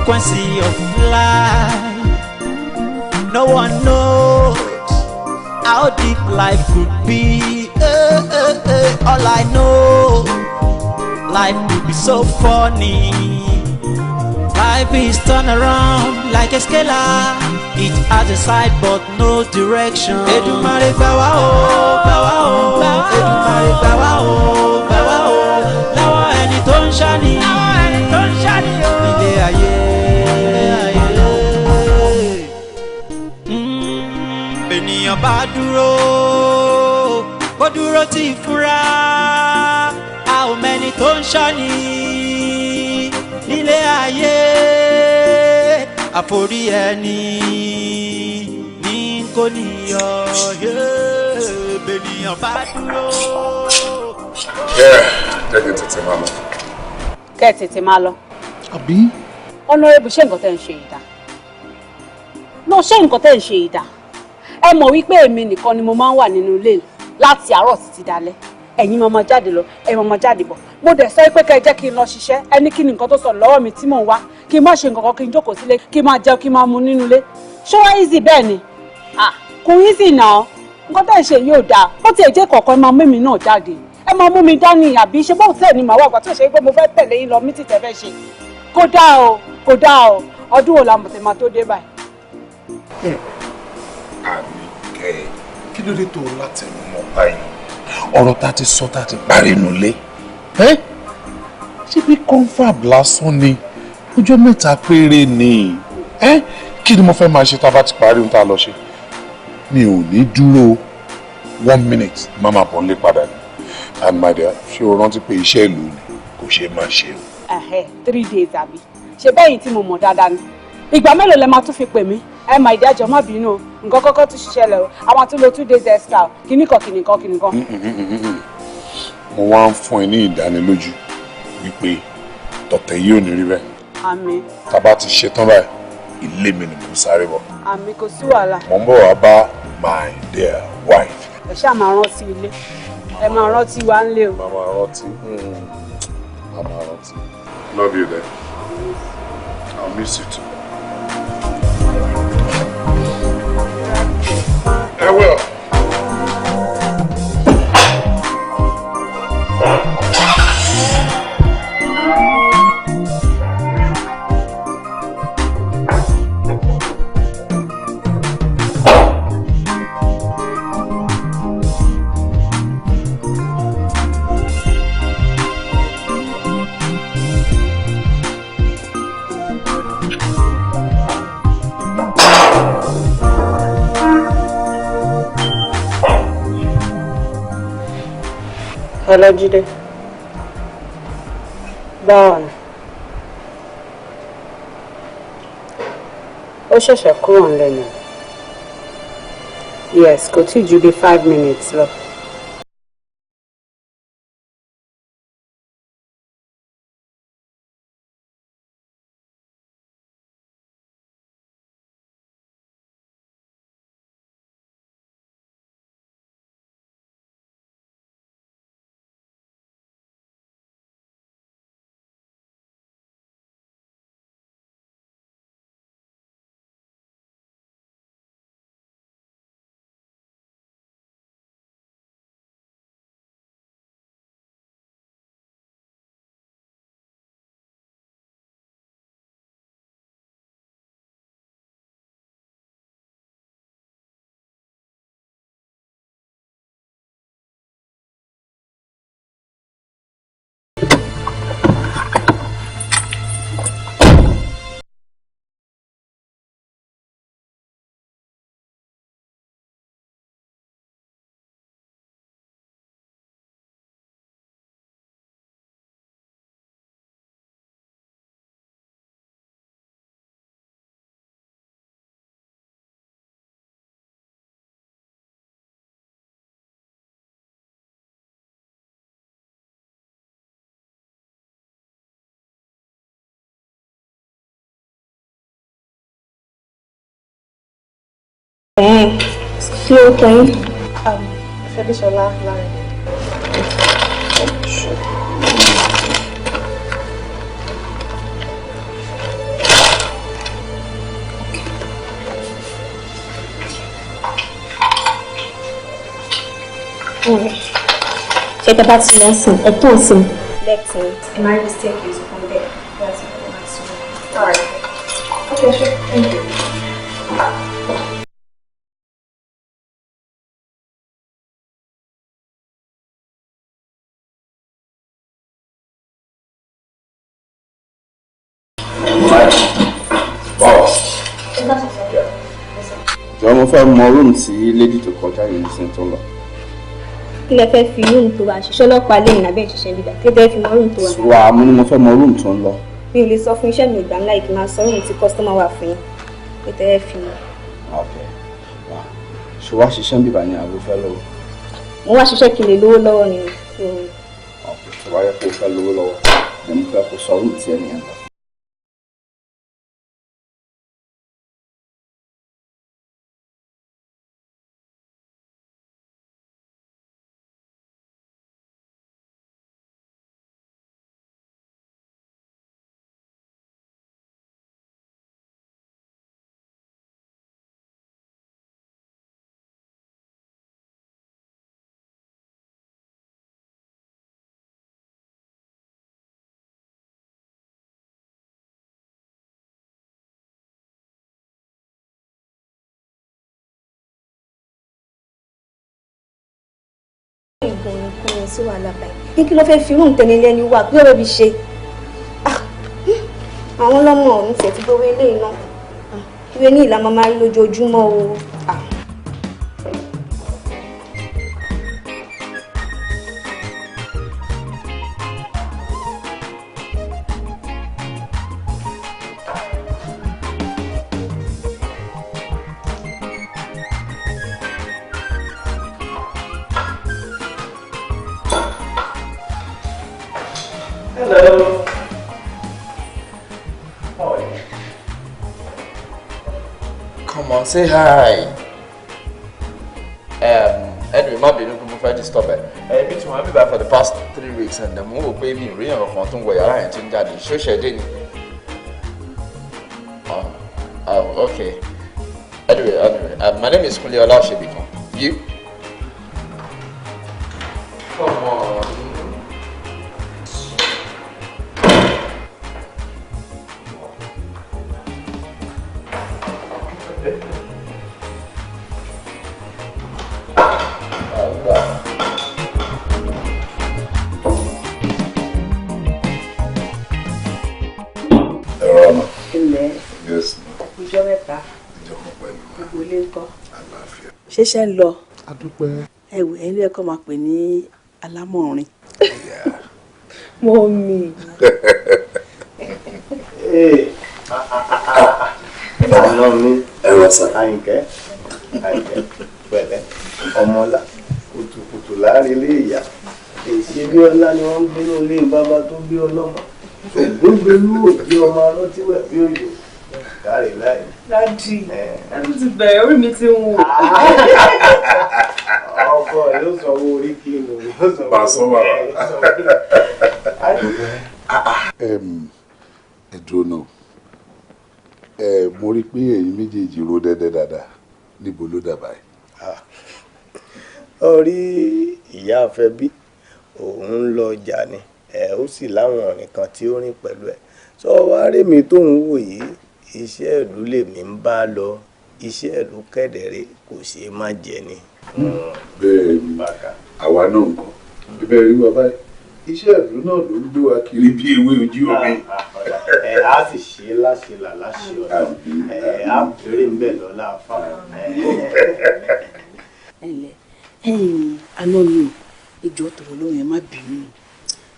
frequency of life. No one knows how deep life could be. All I know, life could be so funny. Life is turned around like a scalar. It has a side but no direction. Èdùmàrè gbà wá o, gbà wá o, Èdùmàrè gbà wá o, gbà wá o. Lọ́wọ́ ẹni tó ń ṣáni, ilé ayé. Ènìyàn bá dúró, bó dúró tí fúnra, a ò mẹ́ni tó ń ṣáni nílé ayé. Àforí ẹni ní kò níyọ̀, ènìyàn bá dúró. Jẹ́ kí n tètè máa lọ. Kẹ́ ẹ tètè máa lọ. Àbí? Honorable, ṣé nǹkan tẹ́ ń ṣe ìdá? No, ṣé nǹkan tẹ́ ń ṣe ìdá? Ẹ mọ̀ wípé èmi nìkan ni mo máa ń wà nínú ilé láti àárọ̀ títí dalẹ́. Ẹ̀yin máa jáde lọ, ẹ̀yin máa jáde bọ̀. Mo dẹ̀ sọ pé kẹ́ ẹ jẹ́ kí n lọ ṣiṣẹ́. Ẹni kí ni nǹkan tó sọ lọ́wọ́ mi tí mò ń wá? Kí n má ṣe nǹkan kan, kí n jókòó sílé, kí n máa jẹun, kí n máa mu nínú ilé. Ṣé wá easy bẹ́ẹ̀ ni? Kò easy náà. Nǹkan tẹ́ ń ṣe yóò dáa. Ó tiẹ̀ jẹ́ kọ̀ọ̀kan máa mú mi náà jáde. Ẹ máa mú mi dání àbí ṣe bó tẹ̀ ni màá wà gbà tó ṣe pé mo fẹ́ tẹ̀lé yín lọ mí tìtẹ̀ fẹ́ ṣe. Kò dáa o, kò dáa o. Ọdún wo la mọ̀ tẹ́ máa tó dé báyìí? Àníkẹ́, kí ló dé tó láti mọ̀ báyìí? Ọ̀rọ̀ tá ti sọ tá ti parí inú ilé. Ṣé bí confab lásán ni? Ọjọ́ mẹ́ta péré ni. Kí ni mo fẹ́ máa ṣe tá a bá ti parí ohun tá a lọ ṣe? Mi ò ní dúró 1 minute má máa bọ̀ nílé padà ni. And my dear, ṣé o rántí pé iṣẹ́ ìlú ni kò ṣe máa ṣe o? 3 days àbí? Ṣé bẹ́yìn tí mo mọ̀ dáadáa ni? Ìgbà mélòó lẹ máa tún fi pè mí? Ẹ máa ìdájọ́ má bínú o. Nǹkan kọ́kọ́ tún ṣiṣẹ́ lẹ̀ o. Àwọn tún lo 2 days extra. Kìnnìkan. Mo wá ń fún ẹ ní ìdánilójú wípé tọ̀tẹ̀ yìí ò ní rí bẹ́ẹ̀. Àmín. Tá a bá ti ṣe tán báyìí, ilé mi ni mo ń sáré bọ̀. Àmín, kò sí wàhálà. Mo ń bọ̀ wá bá my dear wife. Ẹ ṣáà máa rántí ilé. Ẹ máa rántí wa ń lé o. Màmá rántí. Màmá rántí. Love you then. I'll miss you too. I will. Hello, Jídé. Báwo ni? Ó ṣẹ̀ṣẹ̀ kúrò nílé ni. Yes, kò tí ju bí 5 minutes lọ. Slow thing. Fẹ́bíṣọlá láàrin. Check about the lesson. A person. Lesson. And I will staircase from there. That's what I'm saying. All right. Okay, sure. Thank you. Jọ̀ọ́ mo fẹ́ mọ room tí lady tó kọjá yìí ní sin tó lọ. Kí lẹ fẹ́ fi room tó wà ṣiṣẹ́ ọlọ́pàá lẹ́yìn abẹ́ ìṣiṣẹ́ bíbá kí lẹ fi mọ room tó wà. Wà á mú ni mo fẹ́ mọ room tó ń lọ. Mi ò lè sọ fún iṣẹ́ mi ìgbà ńlá ìkí máa sọ room tí customer wà fún yín pé tẹ́ ẹ fi. Okay. Wà ṣe wá ṣiṣẹ́ bíbá ni àbò fẹ́ lọ́wọ́. Mo wá ṣiṣẹ́ kí n lè lówó lọ́wọ́ ni. Okay, ṣe wá yẹ kó fẹ́ lówó lọ́wọ́ ni mo fẹ́ kó sọ room tí ẹni yẹn lọ. Ìgbọ̀n sí wàhálà báyìí. Ní kí ló fẹ́ fi room tẹ̀lé lẹ́ni wà kí ló fẹ́ fi ṣe? Àwọn ọlọ́mọ ọ̀hún tiẹ̀ ti gbówó ilé iná. Ìwé ní ìlà máa rí lójoojúmọ́ o. Hello. How are you? Come on, say hi. Anyway, má bínú pé mo fẹ́ disturb ẹ. Bí tí mo bí báyìí for the past 3 weeks and mo wò pé mi rí ẹ̀rọ kan tó ń wọ yàrá yẹn tí ń jáde. Ṣé ó ṣe dé ni? Oh, okay. Anyway, my name is Kunle Olaosebikan. You? Come on. Ṣẹ̀ṣẹ̀ ń lọ. Adúpẹ́. Ẹ̀wù ẹ̀yin ló yẹ kó máa pè ní alámọ̀rin. Mọ́mì. Ọ̀nà mi ẹ̀rọ sàn. Àyìnkẹ́ pẹ̀lẹ́ ọmọlá kùtùkùtù láàrin ilé ìyá. Èsì bí ọlá ni wọ́n ń gbé ní ilé bàbá tó bí ọlọ́mọ. Ògbóngbélú òbí ọmọ arántí-wẹ̀ bí òyò. Káre láì. Dádì, ẹnu ti bẹ̀rẹ̀ orí mi ti ń wò. Ọkọ yóò sọ owó orí kí inú yóò sọ owó orí. Ẹ dúró náà. Mo rí pé ẹ̀yin méjèèjì ro dẹ́dẹ́ dáadáa. Níbo ló dàbà yìí? Orí ìyá Afẹ́bí òun ń lọ ọjà ni ó sì láwọn ọ̀rìn kan tí ó rìn pẹ̀lú ẹ̀. Sọ wá rí mi tó ń wò yìí iṣẹ́ ìlú lèmi ń bá lọ iṣẹ́ ìlú kẹ̀dẹ̀rẹ́ kò ṣeé má jẹ ni. Bẹ́ẹ̀ ni àwa náà nǹkan bíbẹ́ rí wa báyìí iṣẹ́ ìlú náà ló ń gbé wa kiri bí ewé ojú omi. A sì ṣe láṣẹlà láṣẹ ọ̀dọ́ a bèrè ń bẹ̀ lọ́la fà. Àná mi ìjọ tòrò lóhùn ẹ má bínú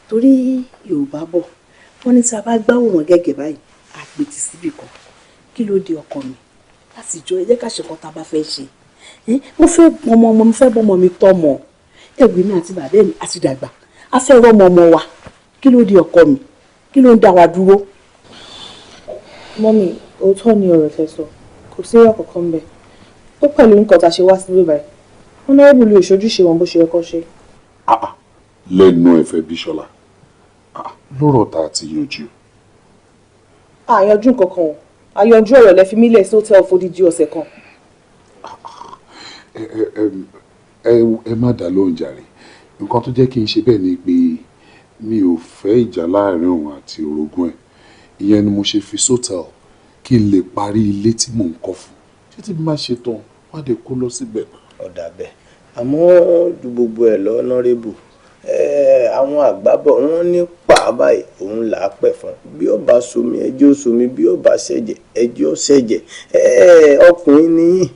torí Yorùbá bọ̀ wọ́n ní tí a bá gbáwòrán gẹ́gẹ́ báyìí àpètì síbì kan kí ló dé ọkọ mi láti jọ ẹ jẹ́ ká ṣe nǹkan tá a bá fẹ́ ṣe mo fẹ́ ọmọ mi fẹ́ bọ́mọ mi tọ́mọ ẹ̀gbẹ́ mi àti bàbá mi àti dàgbà a fẹ́ rọ́mọ ọmọ wa kí ló dé ọkọ mi kí ló ń dá wa dúró. Mọ́mì òótọ́ ni ọ̀rọ̀ tẹ́ sọ kò sí ìyá kankan ń bẹ̀ ó pẹ̀lú nǹkan tá a ṣe wá sí bíbáyìí wọn náà wọ́n lè ṣojúṣe wọn bó ṣe yẹ kó ṣe. Lẹ́nu ẹ̀fẹ̀ Bíṣọlá lọ́rọ̀ tá a ti yanjú. Àyanjú nǹkan kan àyanjú ọ̀rọ̀ lẹ fi mílẹ̀ sí hòtẹ́ẹ̀lì fódìdí ọ̀sẹ̀ kan. ẹ má dá lóhùn jàre nǹkan tó jẹ́ kí n ṣe bẹ́ẹ̀ ni pé mi ò fẹ́ ìjà láàrin òun àti orogún ẹ̀ ìyẹn ni mo ṣe fi sótẹ́l kí n lè parí ilé tí mò ń kọ́ fún ṣé tí má ṣe tán wá dé kó lọ síbẹ̀. ọ̀dà bẹ́ẹ̀ àmọ́ ju gbogbo ẹ̀ lọ honorable àwọn àgbàbọ̀ wọn ní pàábàá òun là á pẹ̀ fún bí ó bá somi ẹjọ́ somi bí ó bá ṣẹ̀jẹ̀ ẹjọ́ ṣẹ̀jẹ̀ ọkùnrin ni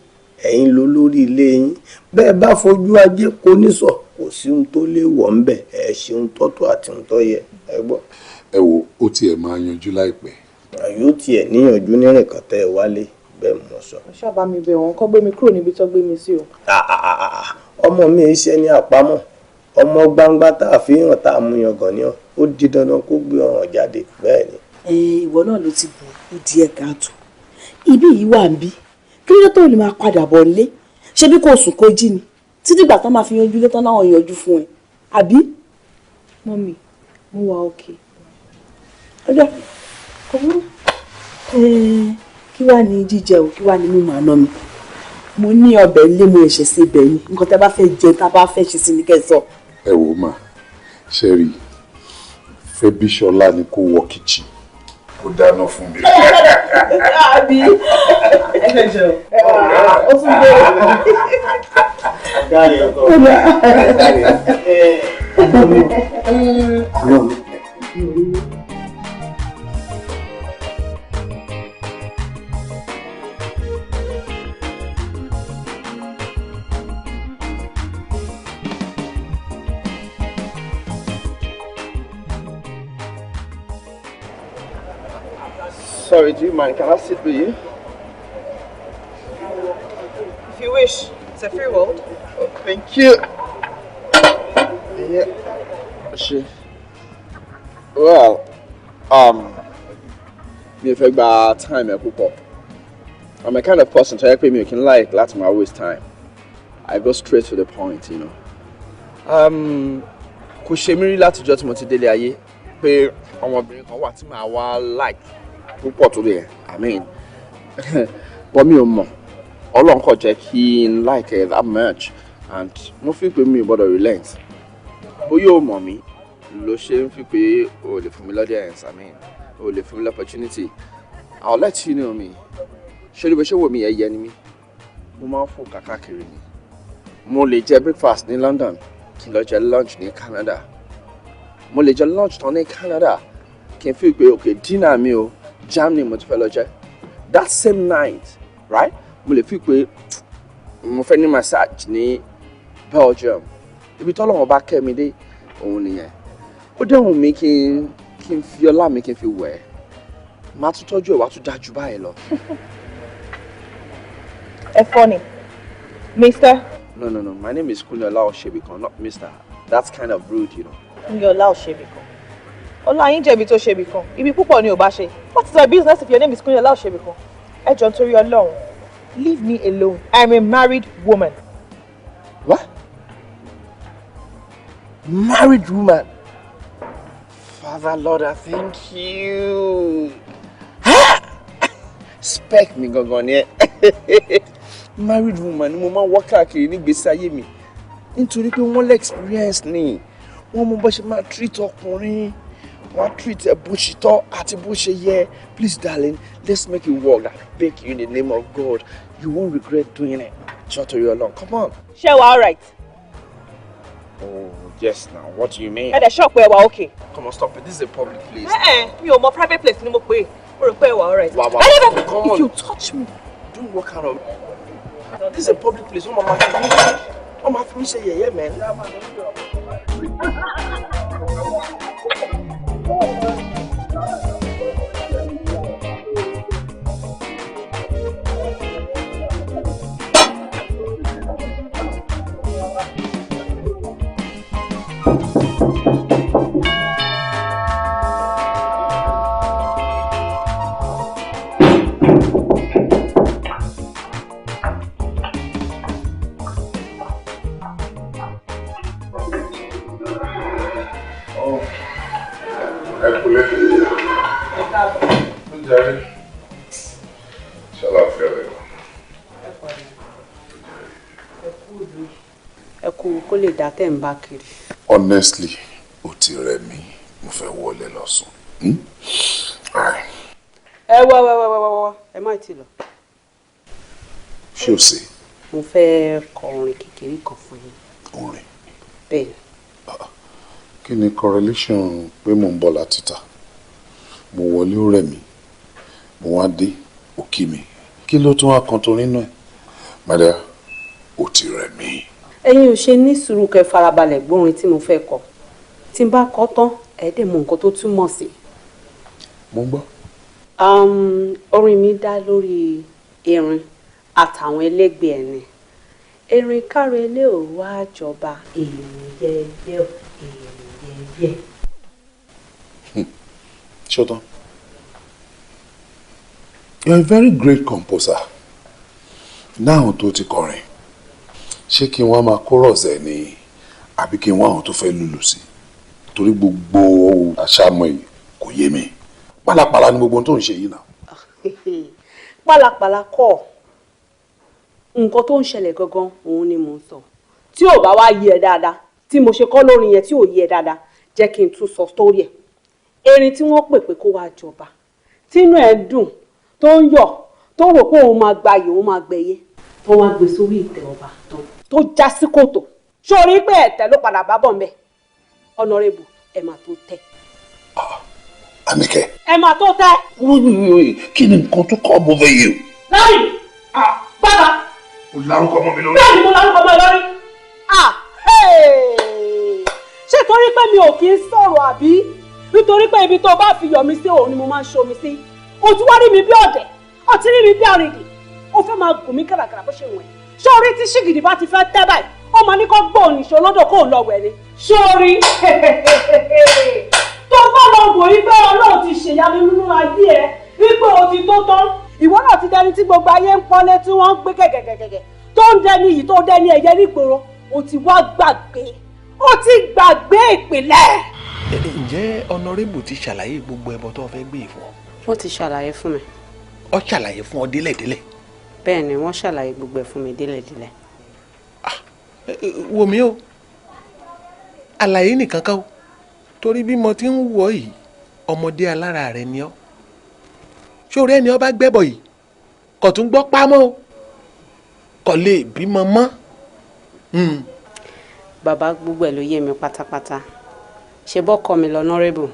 ẹ̀yin ló lórí ilé yín bẹ́ẹ̀ bá fojú ajé kó nísọ̀ kò sí ohun tó lè wọ̀ ń bẹ̀ ẹ̀ ṣe ohun tọ́tọ́ àti ohun tó yẹ ẹ gbọ́. ẹ wo ó tiẹ̀ máa yanjú láìpẹ́. yóò tiẹ̀ níyànjú nírìn kan tẹ́ ẹ wálé bẹ́ẹ̀ mo sọ. ṣáàbà mi bẹ̀ wọ́n kọ́ gbé mi kúrò níbi tó gbé mi sí o. ọmọ mi iṣẹ́ ní àpamọ́ ọmọ gbangba tá a fi hàn tá a mú yangàn ni ó di dandan kó gbé ọ̀ràn jáde bẹ́ẹ̀ ni. ìwọ náà ló ti bù ú díẹ̀ káàtó ibi yìí wà ń bí kí ló tó lè máa padà bọ̀ nílé ṣé bí kò sùn kó jí ni títí ìgbà tán máa fi yanjú lé tán láwọn yanjú fún ẹ àbí. mọ́mì mo wà òkè. ọjọ́ kò burú kí wàá ní jíjẹ o kí wàá ní mímọ àná mi mo ní ọbẹ̀ ilé mo ẹ̀ṣẹ̀ sí ibẹ̀ ni nǹkan tẹ́ bá fẹ́ jẹ tá a bá fẹ́ ṣe sí ni kẹ́ ẹ sọ. ẹ wò ó mà ṣe rí Fẹ́bíṣọlá ni kó wọ kìchì kó dáná fún mi. àbí ẹ fẹ́ jẹ o ó tún gbé Sorry, do you mind? Can I sit with you? If you wish, it's a free world. Oh, thank you. Yeah. She. Well, me if I got time, I'm a kind of person to help me. You can like let me waste time. I go straight to the point, you know. Kò ṣe mí rí láti jọ́ tí mo ti délé ayé pé ọmọbìnrin kan wà tí màá wá like púpọ̀ tó bẹ́ẹ̀ I mean but mi ò mọ̀ Ọlọ́run kò jẹ́ kí n like it that much and mo fi pé mi ò gbọ́dọ̀ relent bóyá o mọ̀ mí ló ṣe ń fi pé o lè fún mi l'audience I mean o lè fún mi l'opportunity I'll let you know me ṣé ní bó ṣe wò mí ẹyẹ ni mí mo máa ń fò káàkiri ni mo lè jẹ breakfast ní London kí n lọ jẹ lunch ní Canada mo lè jẹ lunch tán ní Canada kí n fi pé okay dinner mi o Germany mo ti fẹ́ lọ jẹ that same night right mo lè fi pé mo fẹ́ ní massage ní Belgium ibi tọ́lọ́run bá kẹ́ mi dé òun nìyẹn ó dẹ̀hùn mi kí n fi ọlá mi kí n fi wẹ̀ máa tún tọ́jú ẹ̀ wá tún dájú báyìí lọ. Ẹ funny, Mister. No. My name is Kunyola Oshebikon, not Mr. That's kind of rude, you know. Kunyola Oshebikon. Ọlá yín jẹ̀bi tó Ṣebìkan. Ibi púpọ̀ ni ò bá ṣe. What is my business if your name is Kunyola Oshebikon? Ẹ jọ̀ọ́ nítorí Ọlọ́run. Leave me alone. I'm a married woman. What? Married woman? Father Lord, I thank you. Spec me gangan ni ẹ. Married woman ni mo máa wá káàkiri nígbésí ayé mi. Nítorí pé wọ́n lè experience ni. Wọ́n mọ bó ṣe máa treat ọkùnrin. Wọ́n treat ẹ bó ṣe tọ́ àti bó ṣe yẹ. Please darling, let's make it work. I beg you in the name of God. You won't regret doing it. Jọ̀ọ́ torí Ọlọ́run, come on. Ṣé wàá alright? Oh, yes now. What do you mean? Ẹ dẹ̀ ṣọ́ọ̀pù ẹ wà okay. Come on, stop it. This is a public place. Mi ò mọ private place ni mo pè é. Mo rò pé ẹ wà alright. Wow. Come on. If you touch me. Don't what kind of... This is a public place. Oh, my friend say yeah, man. kú kó lè dá tẹ̀ ń bá kiri. Honestly, ó ti rẹ̀ mí, mo fẹ́ wọlé lọ sùn. Ẹ wá ẹ má ti lọ. Ṣé o ṣe? Mo fẹ́ kọ orin kékeré kan fún yín. Orin? Bẹ́ẹ̀ni. Kí ni correlation pé mò ń bọ̀ láti ta? Mo wọlé ó rẹ̀ mí, mo wá dé ó kí mi. Kí ló tún wá kan torí náà? Màdà, ó ti rẹ̀ mí. Ẹ̀yin ò ṣe ní sùúrù kẹ́ farabalẹ̀ gbórin tí mo fẹ́ kọ. Tí n bá kọ tán, ẹ dẹ̀ mọ nǹkan tó túmọ̀ sí. Mo ń gbọ́. Orin mi dá lórí erin àtàwọn ẹlẹ́gbẹ́ ẹni. Erin kárelé ò wá jọba, èèyàn yẹyẹ ò èèyàn yẹyẹ. Ṣọ́tán. You're a very great composer. Náà tó ti kọrin. Ṣé kí wọ́n máa chorus ẹ̀ ni àbí kí wọ́n àwọn tó fẹ́ lùlù sí? Torí gbogbo àṣàmọ̀ yìí kò yé mi. Pálapàla ni gbogbo ohun tó ń ṣe yìí náà. Pálapàla kọ́ nǹkan tó ń ṣẹlẹ̀ gangan òun ni mò ń sọ. Tí ò bá wá yé ẹ dáadáa, tí mo ṣe kọ́ lórin yẹn tí ò yé ẹ dáadáa, jẹ́ kí n tún sọ sítórì ẹ̀. Erin tí wọ́n pè pé kó wá jọba, tínú ẹ̀ dùn, tó ń yọ̀, tó rò pé òun máa gbayì, òun máa gbẹ̀yẹ, tó wá gbé sórí ìtẹ́ ọba tó já sí kòtò. Sórí pé ẹ̀tẹ́ ló padà bá bọ̀ ń bẹ̀. Honorable, ẹ máa tó tẹ́. Àníkẹ́. Ẹ máa tó tẹ́. Kí ni nǹkan tó kọ́ bọ́ fẹ́ yìí? Láyìn! Bàbá! O lárúkọ mọ́ mi lórí. Bẹ́ẹ̀ ni mo lárúkọ mọ́ ẹ lórí. Ṣé torí pé mi ò kí ń sọ̀rọ̀ àbí? Nítorí pé ibi tó bá fi yọ̀ mí sí òun ni mo máa ń ṣomi sí. O tún wá rí mi bí ọ̀dẹ̀, o ti rí mi bí àrìndì. O fẹ́ máa gùn mí kàràkàrà bó ṣe wọ̀n ẹ́. Sórí tí ṣìgìdì bá ti fẹ́ tẹ́ báyìí, ó máa ní kó gbóhùn ìṣó lọ́dọ̀ kó lọ wẹ̀ ni. Sórí tó bá lọ wò yí pé Ọlọ́run ti ṣèyanu nínú ayé ẹ, wípé o ti tó tán. Ìwọ náà ti dẹni tí gbogbo ayé ń pọ́nlé tí wọ́n ń gbé gẹ̀gẹ̀gẹ̀gẹ̀ tó ń dẹni yìí tó dẹni ẹ̀yẹ nígboro. O ti wá gbàgbé, o ti gbàgbé ìpìlẹ̀. Ǹjẹ́ Honorable ti ṣàlàyé gbogbo ẹbọ tó fẹ́ gbé fún ọ? Wọ́n ti ṣàlàyé fún mi. Ó ṣàlàyé fún ọ délẹ̀délẹ̀? Bẹ́ẹ̀ ni wọ́n ṣàlàyé gbogbo ẹ̀ fún mi délẹ̀délẹ̀. Wò mí o, àlàyé nìkan kan o, torí bí mo ti ń wọ̀ yìí ọmọdé alára rẹ ni ọ́. Ṣórí ẹni ọba gbẹ́bọ̀ yìí kò tún gbọ́ pámọ́ o, kò lè bímọ mọ́. Bàbá gbogbo ẹ̀ ló yé mi pátápátá. Ṣé bọ́kọ mi l'Honorable?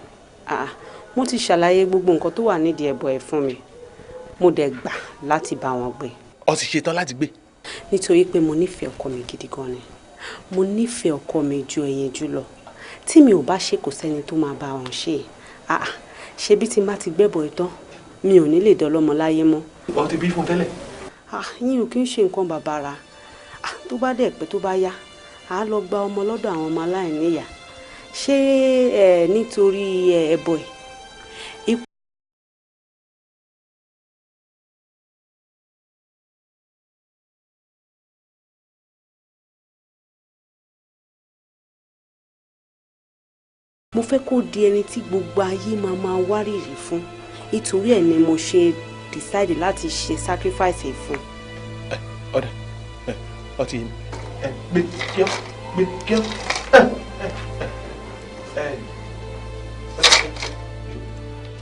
Mo ti ṣàlàyé gbogbo nǹkan tó wà nídìí ẹbọ ẹ̀ fún mi. Mo dẹ̀ gbà láti bá wọn gbé. Ó sì ṣetán láti gbé? Nítorí pé mo nífẹ̀ẹ́ ọkọ mi gidi gan ni. Mo nífẹ̀ẹ́ ọkọ mi ju ẹyin jù lọ. Tí mi ò bá ṣe kò sẹ́ni tó máa bá wọn ṣe. Ṣé bí tí n bá ti gbẹ́bọ̀ ìtàn mi ò ní lè dọ́lọ́mọ láyé mọ́. Ó ti bí fún tẹ́lẹ̀? Yín ò kí ń ṣe nǹkan bàbàrà. Tó bá dẹ̀ pé tó bá yá, a lọ gba ọmọ lọ́dọ̀ àwọn ọmọ aláìníyà. Ṣé nítorí ẹbọ ẹ̀? Mo fẹ́ kó di ẹni tí gbogbo ayé máa wárìrì fún. Nítorí ẹ̀ ni mo ṣe decide láti ṣe sacrifice fún. Ọ̀dà ọtí gbé kíọ́ gbé kíọ́.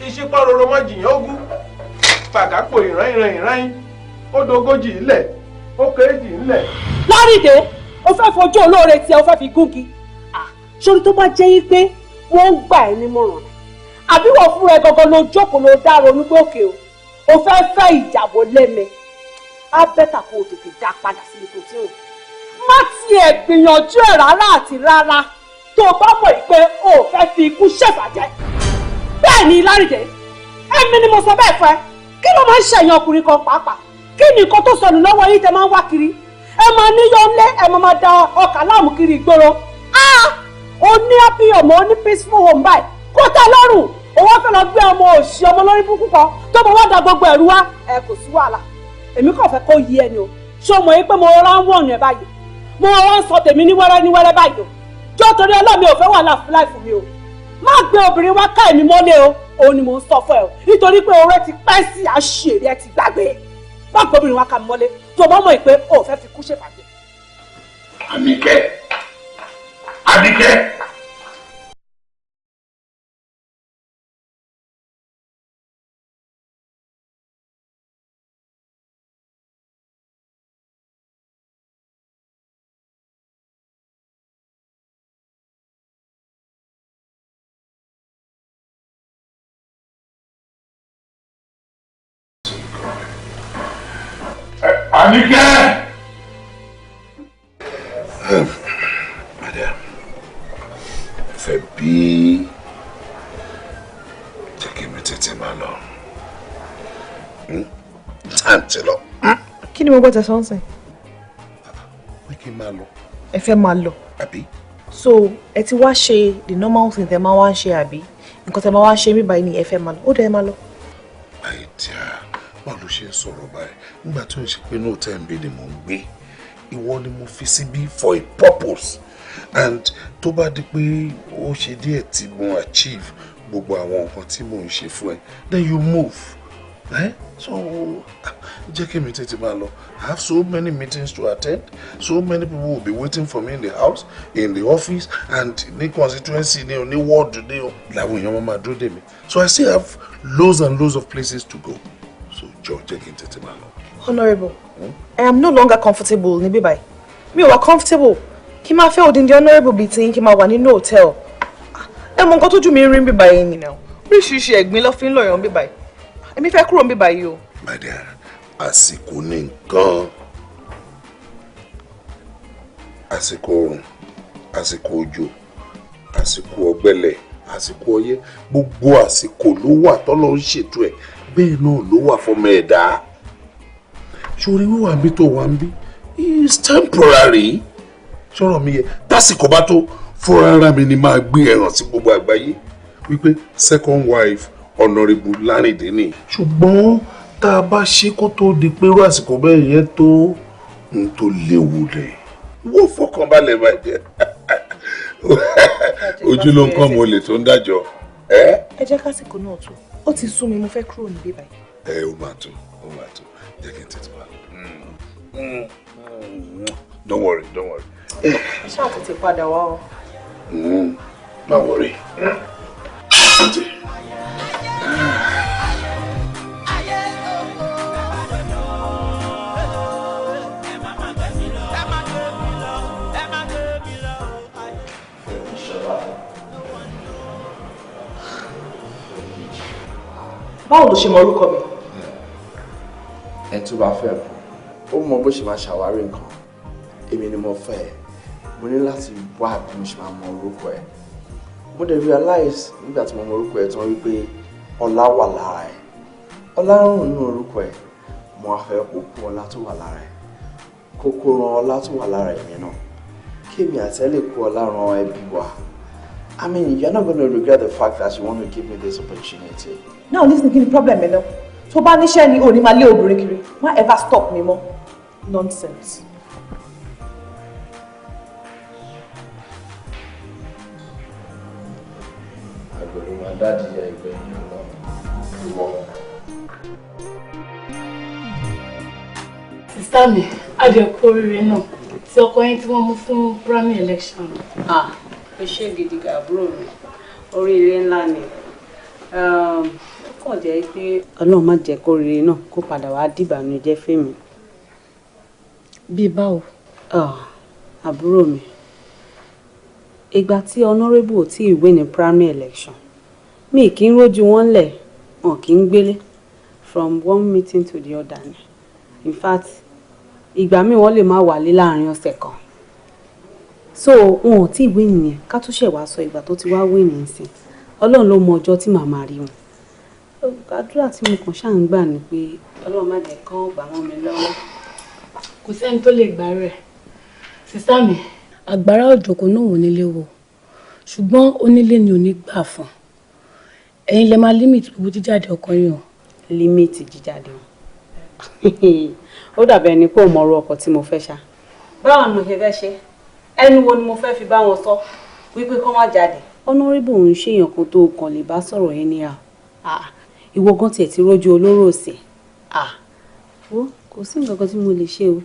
Ìṣípá roro mọ́ jìyàn ogún pàkápò ìrán ó dogójì ilẹ̀ ó kéjì ńlẹ̀. Lárìdé ó fẹ́ fojú olóore tí ẹ ó fẹ́ fi gúngi. Sórí tó bá jẹ́ yín pé wọ́n ń gbà ẹ́ nímọ̀ràn àbí wọ́n fún ẹ gangan ló jókòó ló dá ronú gbòkè o fẹ́ ìjàbọ̀ lẹ́mẹ̀ á bẹ́tà kó o tètè dá padà síbi tó ti rùn. Má tiẹ̀ gbìyànjú ẹ̀ rárá àti rárá tó o bá mọ̀ pé o ò fẹ́ fi ikú ṣèbàjẹ́. Bẹ́ẹ̀ ni Lárìdé èmi ni mo sọ bẹ́ẹ̀ fẹ́. Kí ló máa ń ṣẹ̀yìn ọkùnrin kan pàápàá? Kí ni nǹkan tó sọnù lọ́wọ́ yìí tẹ máa ń wá kiri? Ẹ máa níyọ̀ ńlẹ́ ẹ máa da ọkà láàmú kiri ìgboro. O ní happy home, o ní peaceful home báyìí kó tẹ́ lọ́rùn. O wá fẹ́ lọ gbé ọmọ òṣì ọmọ lórí burúkú kan tó bá wá da gbogbo ẹ̀rú wá. Kò sí wàhálà. Èmi kàn fẹ́ kó yí ẹni o. Ṣé o mọ̀ yín pé mo rọra ń wọ̀nù ẹ̀ báyìí? Mo rọra ń sọ tèmi ní wẹ́rẹ́ báyìí o. Jọ́ torí ọlọ́mi ò fẹ́ wàhálà fún láìfún mi o. Má gbé obìnrin wá ká èmi mọ́lé o. Òun ni mò ń sọ fún ẹ o. Nítorí pé oré ti pẹ́ sí àṣírí ẹ ti gbàgbé. Má gbé obìnrin wá ká mi mọ́lé. Tó bá mọ̀ pé o ò fẹ́ fi kú ṣèfàgbé. Àníkẹ́. Àníkẹ́. Àníkẹ́. Madam, fẹ́ bí jẹ́ kí mi tètè máa lọ. Time ti lọ. Kí ni mo gbọ́ tẹ̀sán sìn? Wí kí n máa lọ. Ẹ fẹ́ máa lọ. Àbí? So ẹ ti wá ṣe the normal thing tẹ máa wá ń ṣe àbí? Nǹkan tẹ máa wá ń ṣe mí báyìí ni ẹ fẹ́ máa lọ. Ó dẹ̀ ẹ máa lọ. Báyìí tí báwo ló ṣe ń sọ̀rọ̀ báyìí? Nígbà tó ń ṣe pé náà tẹ́ ń bí ni mò ń gbé. Ìwọ ni mo fi síbí for a purpose. And tó bá di pé ó ṣe díẹ̀ tí mo achieve gbogbo àwọn nǹkan tí mò ń ṣe fún ẹ, then you move. So jẹ́ kí mi tètè máa lọ. I have so many meetings to attend. So many people will be waiting for me in the house, in the office, and ní constituency ní o ní ward ní o. Làwọn èèyàn máa dúró dè mí. So I still have loads and loads of places to go. So jẹ́ kí n tètè máa lọ. Honourable, I am no longer comfortable níbí báyìí. Mi ò wá comfortable. Kí máa fẹ́ odindi honourable bíi tí kí máa wà nínú hotel. Ẹ mọ nǹkan tójú mi ń rí níbí báyìí nìyẹn. Oríṣiríṣi ẹ̀gbin ló fi ń lọ̀yàn níbí báyìí. Èmi fẹ́ kúrò níbí báyìí o. My dear, àsìkò ní nǹkan. Àsìkò oòrùn, àsìkò òjò, àsìkò ọ̀gbẹlẹ̀, àsìkò ọyẹ́, gbogbo àsìkò ló wà tọ́lọ́ ń ṣètò ẹ̀. Bẹ́ẹ̀ náà ló wà fọmọ ẹ̀dá. Ṣorí wíwà bí tó wà ń bí is temporary. Ṣọ́rọ̀ mi yẹ tásìkò bá tó fúnra ara mi ni máa gbé ẹ̀ràn sí gbogbo àgbáyé wípé second wife Honourable Lárìndé ni. Ṣùgbọ́n tá a bá ṣe kó tó di pé irú àsìkò bẹ́ẹ̀ yẹn tó ń tó léwu lẹ̀. Wọ́n fọkàn balẹ̀ bàjẹ́. Ojú ló ń kọ́ mo lè tó ń dájọ́. Ẹ jẹ́ kásìkò náà tó. Ó ti sú mi, mo fẹ́ kúrò níbí báyìí. Ó máa tó, ó máa tó. Jẹ́ kí n tètè máa lọ. Don't worry, don't worry. Ṣáà tètè padà wá o. Don't worry. Báwo ló ṣe mọ orúkọ mi? Ẹ tó bá fẹ́ ó mọ bó ṣe máa ṣàwárí nǹkan. Èmi ni mo fẹ́ ẹ. Mo ní láti wá bí mo ṣe máa mọ orúkọ ẹ. Mo dẹ̀ realize nígbà tí mo mọ orúkọ ẹ tán wípé ọlá wà lára ẹ. Ọlá ń rùn nínú orúkọ ẹ. Mo wá fẹ́ kó kó ọlá tó wà lára ẹ. Kókó ran ọlá tó wà lára èmi náà. Kí èmi àti ẹ lè kó ọlá ran ẹbí wa. I mean, you're not going to regret the fact that you want to give me this opportunity. Now listen, kí ni problem ẹ náà? Tó bá níṣẹ́ ni ò ní máa lé obìnrin kiri. Má ever stop mi mọ́. Nonsense. Àgbẹ̀rù máa dáàdì ẹgbẹ́ yìí lọ. Ìwọ. Sísá mi, adẹ̀kú oríire náà tí ọkọ yín tí wọ́n mú fún primary election. Ó ṣe gidi àbúrò mi, oríire ńlá ni. Ó kàn jẹ́ pé Ọlọ́run má jẹ́ kó oríire náà kó padà wá dìbànújẹ́ fèmí. Bí báwo? Àbúrò mi, ìgbà tí honourable ò tí ì win ní primary election, mi kì í rójú wọn lẹ̀, wọn kì í gbélé from one meeting to the other ni. In fact, ìgbà míì wọ́n lè má wálé láàrin ọ̀sẹ̀ kan. So wọn ò tí ì win nìyẹn ká tó ṣẹ̀ wá sọ ìgbà tó ti wá win nísìn. Ọlọ́run ló mọ ọjọ́ tí màmá rí wọn. Àdúrà tí mo kàn ṣáà ń gbà ni pé Ọlọ́run má jẹ́ kán gbà wọ́n mi lọ́wọ́. Kò sẹ́ni tó lè gbà rẹ̀. Sísá mi, àgbàrá òjò kò náà wò nílé wo. Ṣùgbọ́n onílé ni ò ní gbà fún. Ẹ̀yin lè máa límìtì gbogbo jíjáde ọkọ yín o. Límìtì jíjáde wọn. Ó dàbí ẹni pé ò mọ orú ọkọ tí mo fẹ́ ṣá. Báwo ni mo ṣe fẹ́ ṣe? Ẹnu wo ni mo fẹ́ fi bá wọn sọ wípé kán wá jáde? Honourable ń ṣèyàn kan tó kàn lè bá sọ̀rọ̀ yẹn ní ìwọ gan tiẹ̀ ti rójú olóró ọ̀sẹ̀. Kò sí nǹkan kan tí mo lè ṣe o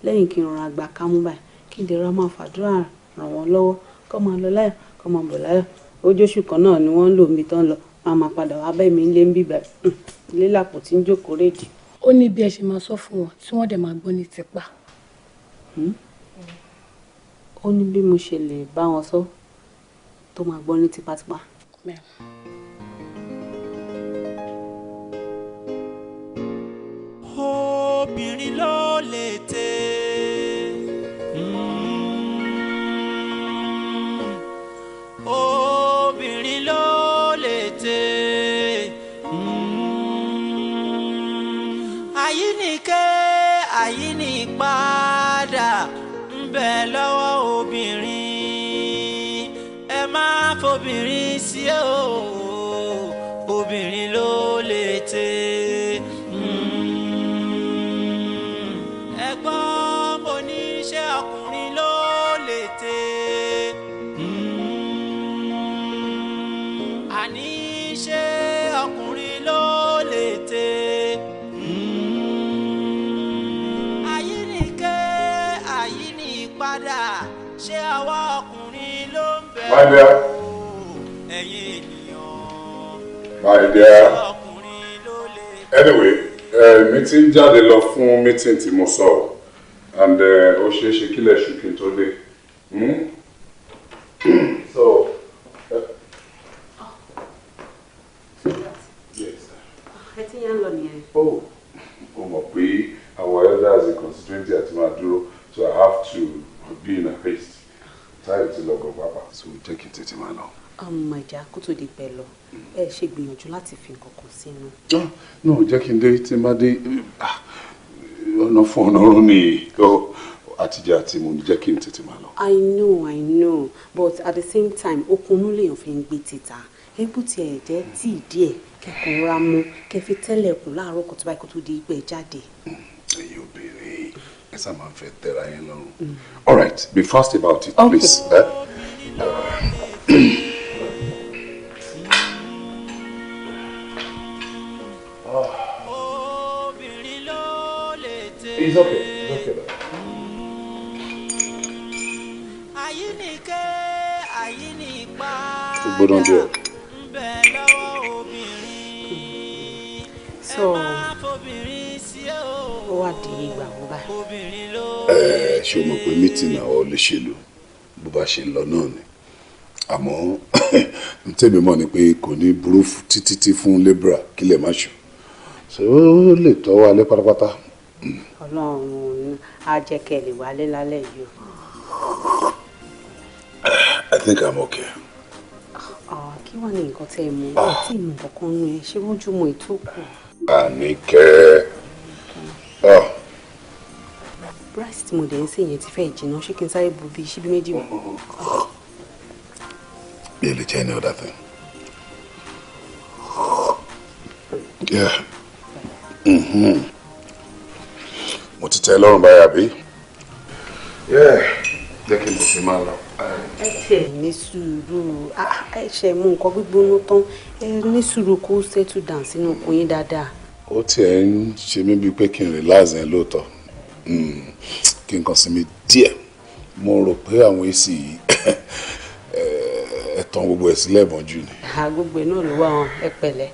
lẹ́yìn kí n rọra gbà kámú báyìí kí n dẹ̀ra máa fàdúrà ràn wọ́n lọ́wọ́ kọ́ máa lọ láyọ̀ kọ́ máa bọ̀ láyọ̀ ojóṣù kan náà ni wọ́n ń lò mí tán lọ máa máa padà wá bẹ́ẹ̀ mi lé ń bíbá ilé làpò tí ń jókòó rédì. ó ní bí ẹ ṣe máa sọ fún wọn tí wọ́n dẹ̀ máa gbọ́ ní tipa. ó ní bí mo ṣe lè bá wọn sọ tó máa gbọ́ ní tipátipá. obìnrin ló lè tẹ́ obìnrin ló lè tẹ́ àyíníkẹ́ àyínípadà ń bẹ lọ́wọ́ obìnrin ẹ má fobìnrin sí o obìnrin ló lè tẹ́. ẹ̀gbọ́n mo ní ṣé ọkùnrin ló lè tẹ́ àní ṣé ọkùnrin ló lè tẹ́ àyíníkẹ́ àyínípadà ṣé àwa ọkùnrin ló ń bẹ ẹ̀yin ènìyàn My dear. Anyway, meeting jáde lọ fún meeting tí mo sọ and ó ṣeé ṣe kílẹ̀ ṣù kí n tó dé. So. Yes. ẹ ti yẹn lọ nìyẹn. Oh, o mọ̀ pé our elders in constituency àti máa dúró, so I have to be in a haste. Táyọ̀ ti lọ gan pápá, so jẹ́ kí n tètè máa lọ. Ìjà kó tó di pẹ́ lọ ẹ ṣe gbìyànjú láti fi nǹkan kan sínú. No, jẹ́ kí n dé tí n bá dé ọ̀nà fún ọ̀nà ọ̀run ni àtijọ́ àti mo jẹ́ kí n tètè máa lọ. I know but at the same time okunú lèèyàn fi ń gbé títà ebú tiẹ̀ jẹ́ tíì díẹ̀ kẹ́kọ̀ọ́ ra mú kẹfí tẹ́lẹ̀kùn láàárọ̀ kó tó báyìí kó tó di ìgbẹ́ jáde. ẹ̀yin obìnrin ẹ sá máa ń fẹ́ tẹ́ra yẹn lọ́rùn. All right, be fast about it, please. It's okay. It's okay. So, ó wà di ìgbà wo báyìí? Ṣé o mọ̀ pé mítìnì àwọn olóṣèlú bó bá ṣe lọ náà ni àmọ́ tèmi mọ̀ ni pé kò ní burú títí fún Libra kílẹ̀ má ṣù so ó lè tọ́ wa lé pátápátá. Ọlọ́run á jẹ́ kẹ́ lè wálé lálẹ́ yìí o. I think I'm okay. Kí wàá ní nǹkan tẹ́ ẹ mú ẹ tí ìmọ̀ kankan nù ẹ ṣé wọ́n jùmọ̀ ètò kù. Àníkẹ́. Rice tí mo dẹ̀ ń sè yẹn ti fẹ́ jìnnà ṣé kí n sáré bu bíi ṣíbí méjì mọ́. Be able to tell any other thing. Yeah. Mo ti tẹ́ lọ́rùn báyà bí? Yeah. Jẹ́ kí n bọ̀ sí máa lọ. Ẹ tiẹ̀ ní sùúrù. Ẹ ṣe mú nǹkan gbígbóná tán. Ẹ ní sùúrù kó settle down sínú okùn yín dáadáa. Ó tiẹ̀ ń ṣe mí bíi pé kí n relax yẹn lóòótọ́. Kí n kàn sinmi díẹ̀. Mo rò pé àwọn èsì yìí ẹ̀tàn gbogbo ẹ̀ sílẹ̀ mọ́jú ni. Gbogbo ẹ̀ náà ló wà wọn ẹ pẹ̀lẹ́.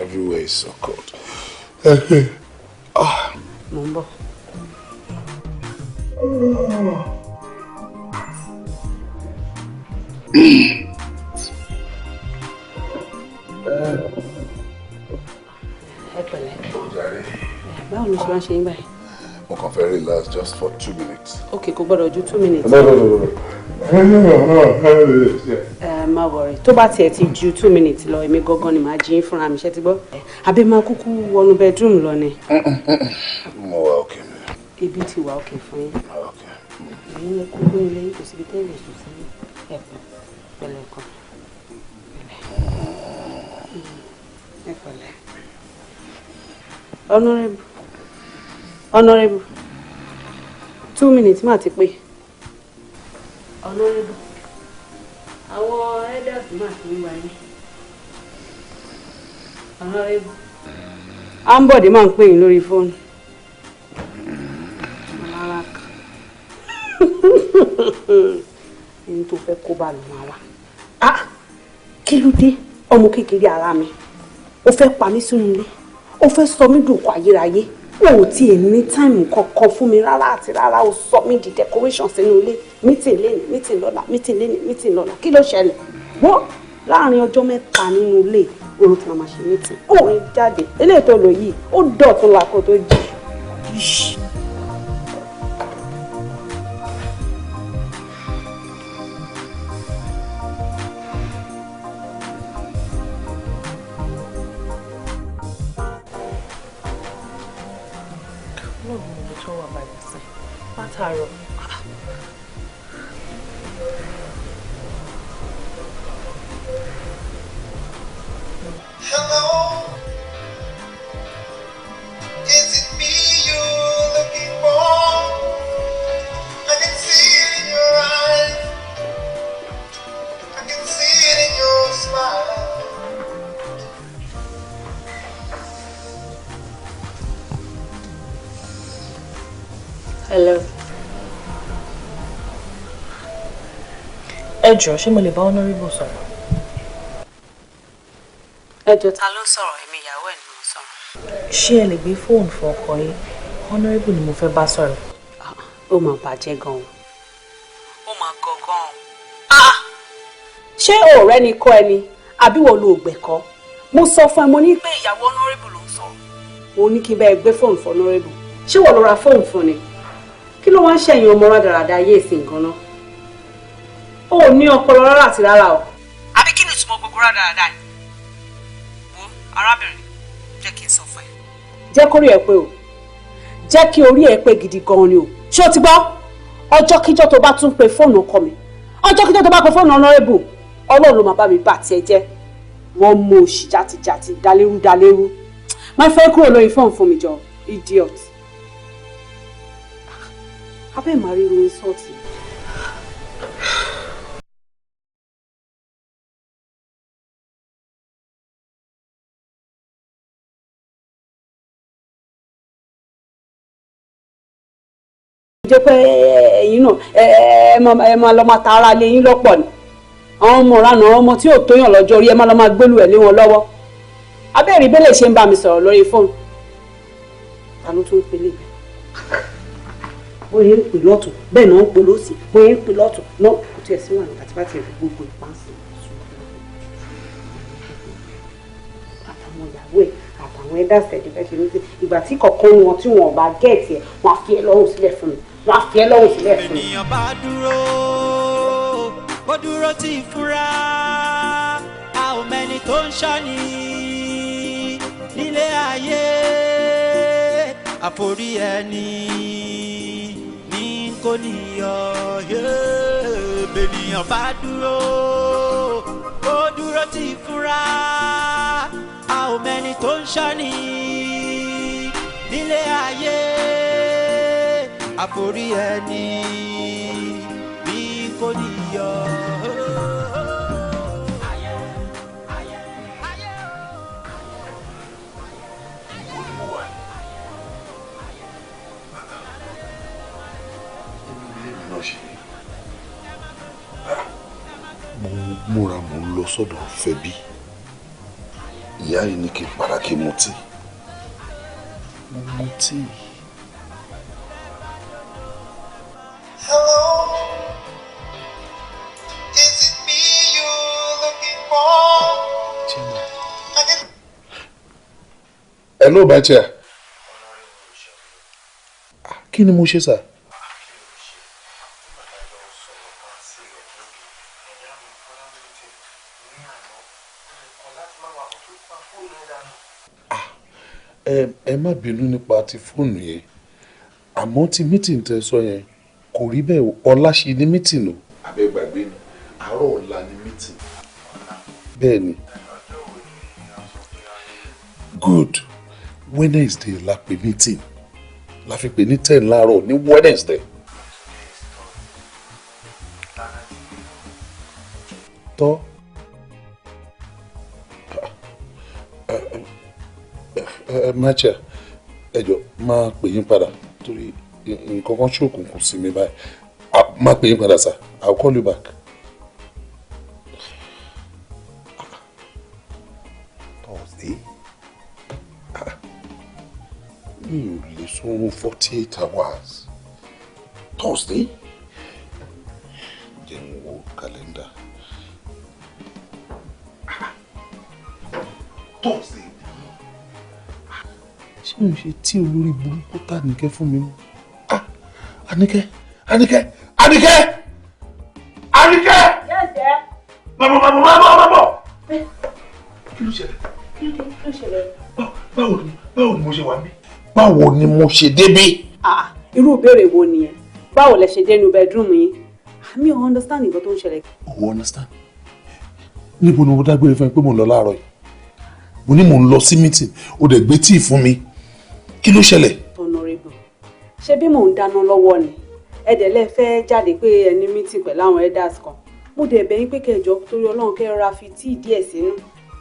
Everywhere is so cold. Mo ń bọ̀. Ẹ pẹ̀lẹ́. Báwo ló ṣe wá ṣe yín báyìí? Mo kàn fẹ́ relax just for 2 minutes. Okay, kò gbọ́dọ̀ ju 2 minutes. No. Má worry. Tó bá tiẹ̀ ti ju 2 minutes lọ, èmi gangan ni màá jí yín fúnra mi, ṣé ti gbọ́? Àbí máa kúkú wọnú bedroom lọ ni? Mo wà okay. Ibi ti wà okay fún yín. Ẹ̀yin kúkú nílé yín kò síbi tẹ́lẹ̀ sùn sí ẹ̀pọ̀ pẹ̀lẹ́ kan. Ẹ pẹ̀lẹ́. Honorable. 2 minutes máa ti pé. Honorable. Àwọn elders máa ti ń wáyé. Honorable. Ambode máa ń pè yín lórí fóònù. ẹni tó fẹ́ kó bá lò máa wá. Kí ló dé ọmọ kékeré ara mi ó fẹ́ pa mí sínú ilé ó fẹ́ sọ mí dòkó ayérayé o ò tiẹ̀ ní táìmù kankan fún mi rárá àti rárá ó sọ mí di decoration sínú ilé meeting lẹ́nu meeting lọ́la meeting lẹ́nu meeting lọ́la kí ló ṣẹlẹ̀ wọ́n láàrin ọjọ́ mẹ́ta nínú ilé oorun tí wọ́n máa ṣe meeting òun jáde eléyìí tó lò yìí ó dọ̀tún làkó tó jí. Hello. Ẹ jọ̀ọ́, ṣé mo lè bá honorable sọ̀rọ̀? Ẹ jọ̀ọ́, ta ló sọ̀rọ̀? Èmi ìyàwó ẹ̀ ni mo sọ̀rọ̀. Ṣé ẹ lè gbé fóònù fún ọkọ yín? Honorable ni mo fẹ́ bá sọ̀rọ̀. Ó máa bàjẹ́ gan-an. Ó máa gọ̀ gan-an. Ṣé ọ̀rẹ́ ni kọ́ ẹni? Àbí wo lo gbẹ̀kọ́? Mo sọ fún ẹ, mo ní pé ìyàwó honorable ló ń sọ. Mo ní kí n bá ẹ gbé fóònù fún honorable. Ṣé wọ́n lọ ra fóònù fún ni? Kí ló wá ń ṣẹ̀yìn ọmọ rádaràda ayé ìsìn gan-an? Ó ní ọpọlọ rárá àti rárá o. Àbí kí ni ìtumọ̀ gbogbo rádaràda yìí? Wo arábìnrin, jẹ́ kí n sọ fún ẹ. Jẹ́ kórí ẹ pé o. Jẹ́ kí orí ẹ pé gidi gan-an ni o. Ṣé o ti gbọ́? Ọjọ́ kíjọ́ tó bá tún pe fóònù ọkọ mi. Ọjọ́ kíjọ́ tó bá pe fóònù honorable. Ọlọ́run ló máa bá mi bà tiẹ̀ jẹ́. Wọ́n mú òṣì jàtìjàtì dalérú. Má fẹ́ kúrò lórí fóònù fún mi jọ, idiot. Abẹ́ máa rí irun sọ́ọ̀tì. Jẹ́ pé ẹ̀yin náà ẹ máa lọ máa ta ara lé yín lọ́pọ̀ ni. Àwọn ọmọ ìranà ọmọ tí ò tóyàn lọ́jọ́ orí ẹ máa lọ máa gbélú ẹ̀ lé wọn lọ́wọ́. Abẹ́rẹ́ ìbéèrè ṣe ń bá mi sọ̀rọ̀ lórí fóònù. Ta ló tún pélé? Bóyá ń pè lọ́tún bẹ́ẹ̀ náà ń pè lọ́sì bóyá ń pè lọ́tún náà kò tiẹ̀ sí wàhálà àti bá tiẹ̀ fi gbogbo ìpánsì. Àtàwọn ìyàwó ẹ̀ àtàwọn ẹ̀dá ṣẹ̀dí fẹ́ ṣe ní sí ìgbà tí kọ̀ọ̀kan wọn tí wọn ò bá gẹ̀ẹ́tì ẹ̀ wọ́n á fi ẹ́ lọ́rùn sílẹ̀ fún mi wọ́n á fi ẹ́ lọ́rùn sílẹ̀ fún mi. Ènìyàn bá dúró bó dúró tí ì fura a ò mẹ́ni tó ń ṣọ́ni nílé ayé àforí ẹni ní kò níyọ̀ ènìyàn bá dúró bó dúró tí ì fura a ò mẹ́ni tó ń ṣọ́ni nílé ayé àforí ẹni ní kò níyọ̀. Mo múra mo ń lọ sọ́dọ̀ Fẹ́bí. Ìyá yìí ní kí n para kí n mutí. Mo mutí. Hello, Bachia. Kí ni mo ṣe sà? Ẹ má bínú nípa ti fóònù yẹn àmọ́ ti mítìn tẹ́ sọ yẹn kò rí bẹ́ẹ̀ ọ̀la ṣe ní mítìn o. Abẹ́ gbàgbé ni àárọ̀ ọ̀la ni mítìn. Bẹ́ẹ̀ ni. Good. Wednesday la pè mítìn la fi pè ní 10 láàárọ̀ ní Wednesday. Tọ́. Mácha ẹjọ máa pè yín padà torí nǹkan kan ṣòkùnkùn sí mi báyìí máa pè yín padà sir. I'll call you back. So 48 hours. Thursday? Then wo calendar. Thursday. Ṣé mo ṣe tí olórí burúkú tá Àníkẹ́ fún mi mú? Àníkẹ́! Àníkẹ́! Àníkẹ́! Àníkẹ́! Yes, sir. Bàbọ̀! Kí ló ṣẹlẹ̀? Kí ló ṣẹlẹ̀? Báwo ni mo ṣe wà níbí? Báwo ni mo ṣe débí? Irú ìbéèrè wo nìyẹn? Báwo lẹ ṣe dénú bedroom yín? Mi ò understand nǹkan tó ń ṣẹlẹ̀. O understand? Níbo ni mo dágbére fún ẹ pé mo ń lọ láàárọ̀ yìí? Mo ní mò ń lọ sí meeting, o dẹ̀ gbé tíì fún mi. Kí ló ṣẹlẹ̀? Honorable, ṣé bí mò ń dáná lọ́wọ́ ni? Ẹ̀dẹ̀ lẹ fẹ́ jáde pé ẹni meeting pẹ̀lú àwọn elders kan. Mo dẹ̀ bẹ̀ yín pé kẹjọ torí Ọlọ́run kẹ́ rọra fi tíì díẹ̀ sínú.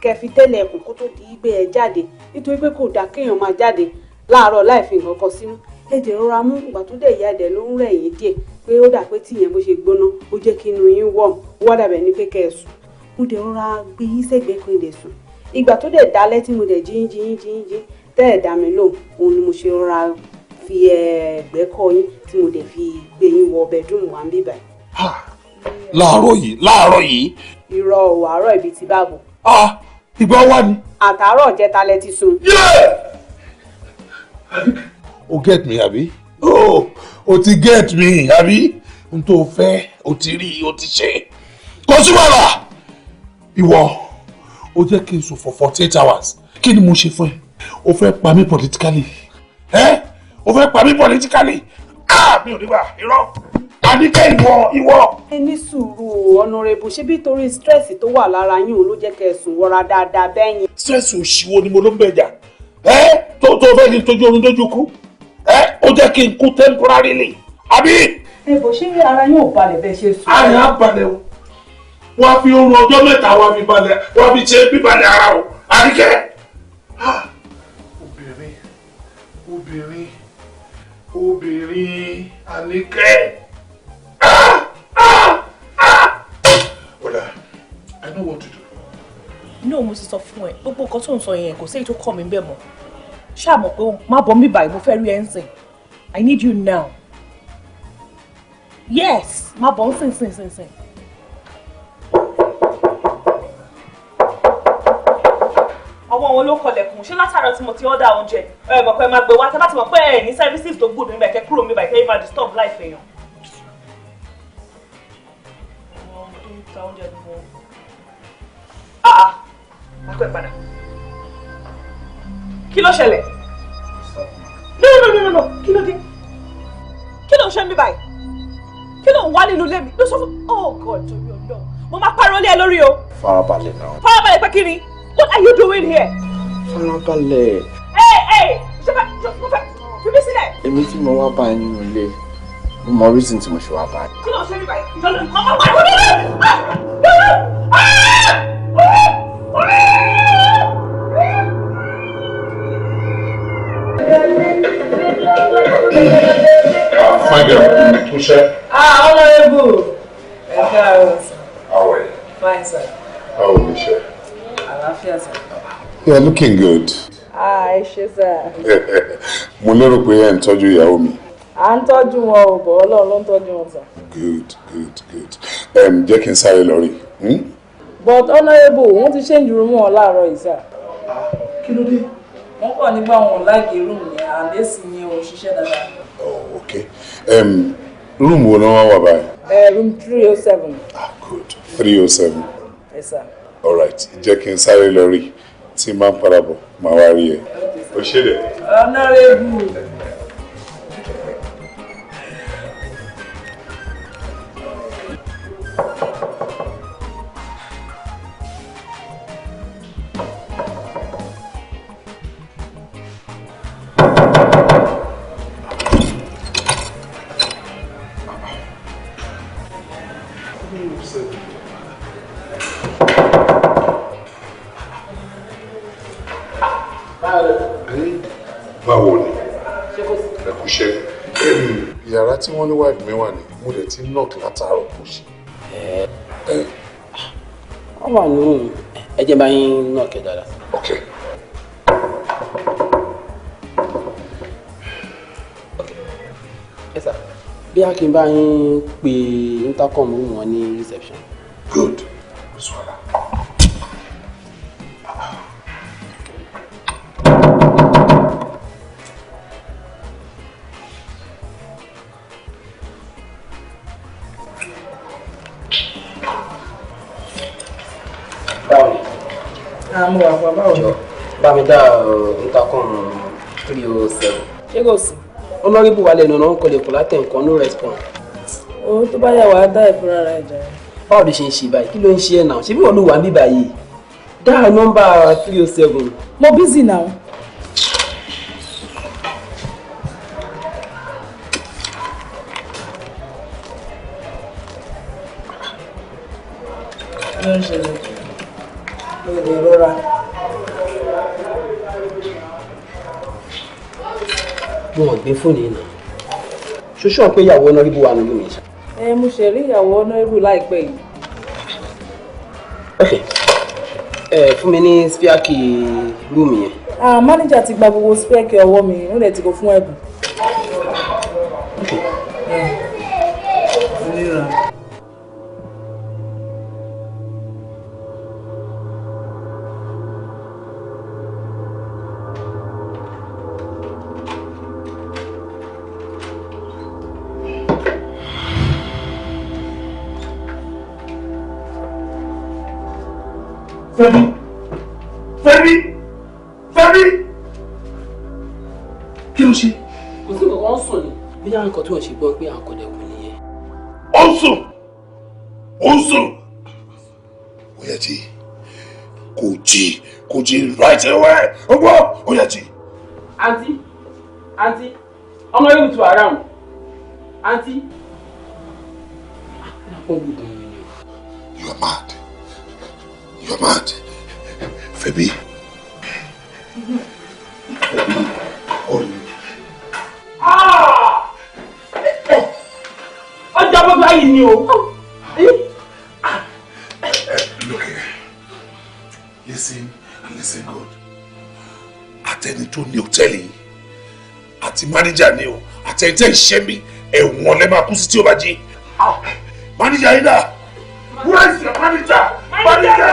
Kẹ́ fi tẹ́lẹ̀ ẹ̀kùn kó tó di pé ẹ jáde. Nítorí pé kò dáa kéèyàn máa jáde láàárọ̀ láì fi nǹkan kan sínú. Ẹ̀dẹ̀ rọra mú ìgbà tó dẹ̀ yá ẹ̀dẹ̀ ló ń rẹ̀ yín díẹ̀ pé ó dà pé tíì yẹn bó ṣe gbóná ó jẹ́ kí inú yín warm ó wá dàbẹ̀ ní pé kẹ́ ẹ sùn. Mo dẹ̀ rọra gbé yín sẹ́gbẹ̀ẹ́ kan ẹ̀dẹ̀ sùn. Ìgbà tó dẹ̀ dálẹ́ tí mo dẹ̀ jí tẹ́ ẹ̀ dá mi lóhùn òun ni mo ṣe rọra fi ẹ̀gbẹ́ kọ́ yín tí mo dẹ̀ fi gbé yín wọ bedroom wa ń bíbà. Láàárọ̀ yìí. Irọ́ ò àárọ̀ ibi tí báàbò. Ìgbà wà ní. Àtàárọ̀ jẹta lẹ ti sùn. O get me àbí? O ti get me àbí? N tó fẹ́ o ti rí o ti ṣe. Kò sí wàhálà. Ìwọ o jẹ́ kí n sùn for 48 hours. Kí ni mo ṣe fún ẹ? O fẹ́ pa mí politically. O fẹ́ pa mí politically. Mi ò ní gbà irọ́. Àníkẹ́ ìwọ. Ẹ ní sùúrù Honorable, ṣé bí torí stress tó wà lára yín ló jẹ́ kẹ́ ẹ sùn wọra dáadáa bẹ́yìn. Stress òṣìwò ni mo ló ń bẹ̀jà. Tó fẹ́ kí n tójú oorun dójú kú. Ó jẹ́ kí n kú temporarily. Àbí? Bó ṣé ara yín ò balẹ̀ bẹ́ẹ̀ ṣe sùn. Ara á balẹ̀ o. Wọ́n á fi oorun ọjọ́ mẹ́ta wọ́n á fi balẹ̀ wọ́n á fi ṣe bíbalẹ̀ ara o. Àníkẹ́. Obìnrin Àníkẹ́. Oda, I know what to do. No, mo ti sọ fún ẹ gbogbo nǹkan tó ń sọ yẹn kò sí èyí tó kọ́ mi bẹ́ẹ̀ mọ́ ṣáà mọ̀ pé má bọ́ mi báyìí mo fẹ́ rí ẹ ń sìn I need you now. Yes, má bọ́ ń sìn. Àwọn wo ló kọlẹ̀kùn ṣé látàrọ tí mo ti ọ́dà oúnjẹ ẹ mọ̀ pé máa gbé wá tẹ́ bá ti mọ̀ pé ẹ ní services tó gbòdò níbẹ̀ kẹ́ kúrò níbẹ̀ kẹ́ ẹ máa disturb life èèyàn. Má pẹ́ padà. Kí ló ṣẹlẹ̀? No. Kí ló dé? Kí ló ń ṣe mí báyìí? Kí ló ń wá nínú ilé mi? Ló sọ fún oh God torí Ọlọ́run. Mo máa pariwo lé ẹ lórí o. Farabalẹ̀ náà. Farabalẹ̀ pé kí ni? What are you doing here? Farabalẹ̀. Hey! Ṣé fi mí sílẹ̀? Èmi tí mo wá bá ẹ nínú ilé, mo mọ reason tí mo ṣe wá bá ẹ. Kí ló ń ṣe mí báyìí? Ìjọba ọmọ pariwo lé ẹ! Fine girl, Tusha. Honorable. How are you? Fine, sir. How are you, sir? Àlàáfíà, sir. You're looking good. Ẹ ṣé, sir. Mo lérò pé ẹ ń tọ́jú ìyàwó mi. À ń tọ́jú wọn ò bọ̀ Ọlọ́run ló ń tọ́jú wọn, sir. Good. Jẹ́ kí n sáré lọ rí. But honorable, wọ́n ti change room wọn láàárọ̀ yìí, sir. Kí ló dé? Wọ́n kàn nígbà wọn láìkí room yẹn, àlésì yẹn ò ṣiṣẹ́ dáadáa. Oh, okay. Room wo ló wá wà báyìí? Room 307. Good. 307. Yes, sir. All right. Jẹ́ kí n sáré lọ rí. Tí n bá ń padà bọ̀, màá wá rí ẹ. O ṣe dẹ̀. Honorable. Báwo ni? Ẹ kú ṣe. Yàrá tí wọ́n ní wife mi wà ní, mo dẹ̀ ti knock látàárọ̀ kò ṣe. Wọ́n wà nínú ẹjẹ́ bá yín knock dáadáa. Okay. Yes sir. Bí a kì í bá yín pè intercom wọn ní reception. Good. Mo wà fún báwo ni? Bá mi dá intercom 307. Ṣé kò sí? Honorable wà lẹ́nu náà ń kọlẹ̀ kò látẹ̀ nǹkan no response. Owó tó bá yà wá dá ìfúnra rẹ̀ jà. Báwo ló ṣe ń ṣe báyìí? Kí ló ń ṣe ẹ̀ náà? Ṣé bí wọ́n ló wà ń bí báyìí? Dá nọ́mbà 307. Mo busy now. Ló ń ṣẹlẹ̀ jù. Ló lè rọra. Wọ́n gbé fóònù yìí náà. Ṣoṣọ́ pé ìyàwó Honorable wà nínú mi. Mo ṣe rí ìyàwó Honorable láìpẹ́ yìí. Ok. Fún mi ní spíákì rúùmù yẹn. Manager ti gba gbogbo spíákì ọwọ́ mi, ó lè ti kó fún ẹ̀bùn. Fẹ́mi! Kí ló ṣe? Kò sí nǹkan kan sùn ni. Bí yàrá nǹkan tí wọ́n ṣe gbọ́ pé àkọ́dẹ̀kùn nìyẹn. Ó ń sùn! Ó ń sùn! Ó yẹ jí. Kò jí right away! Ó gbọ́! Ó yẹ jí. Aunty, Honorable to around. Aunty. You are mad. You are mad. Fẹ́mi. Ọjà bọ́bá yìí ni o. Look here. Listen good. Àtẹni tó ní hòtẹ́ẹ̀lì yìí, àti mánéjà ni o, àtẹni tẹ́ ìṣẹ́ mi, ẹ̀wọ̀n lẹ́ máa kú sí tí ó bá jí. Mánéjà yìí dà. Where is your manager? Manager!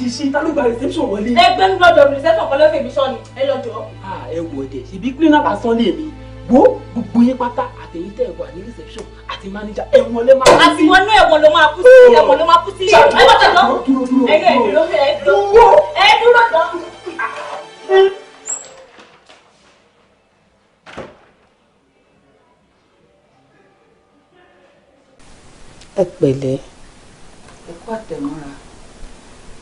Ṣe ta ló gba reception wọlé. Ẹgbẹ́ ń lọ́jọ́ reception kan lọ́fẹ̀ẹ́ mi sọ́ni ẹ lọ́jọ́. Ẹ wò dé ṣebí cleaner lásán lè mi. Gbogbo yín pátá àtẹ̀yìn tẹ̀ wà ní reception àti manager ẹ̀wọ̀n lè máa kú sí. Àti wọn ní ẹ̀wọ̀n ló máa kú sí ẹ̀wọ̀n ló máa kú sí. Ẹ bọ́ tẹ̀lọ́. Ẹ̀yẹ ìdúró ẹ dúró jọ. Ẹ pẹ̀lẹ́. Ẹ kú àtẹ̀mọ́ra.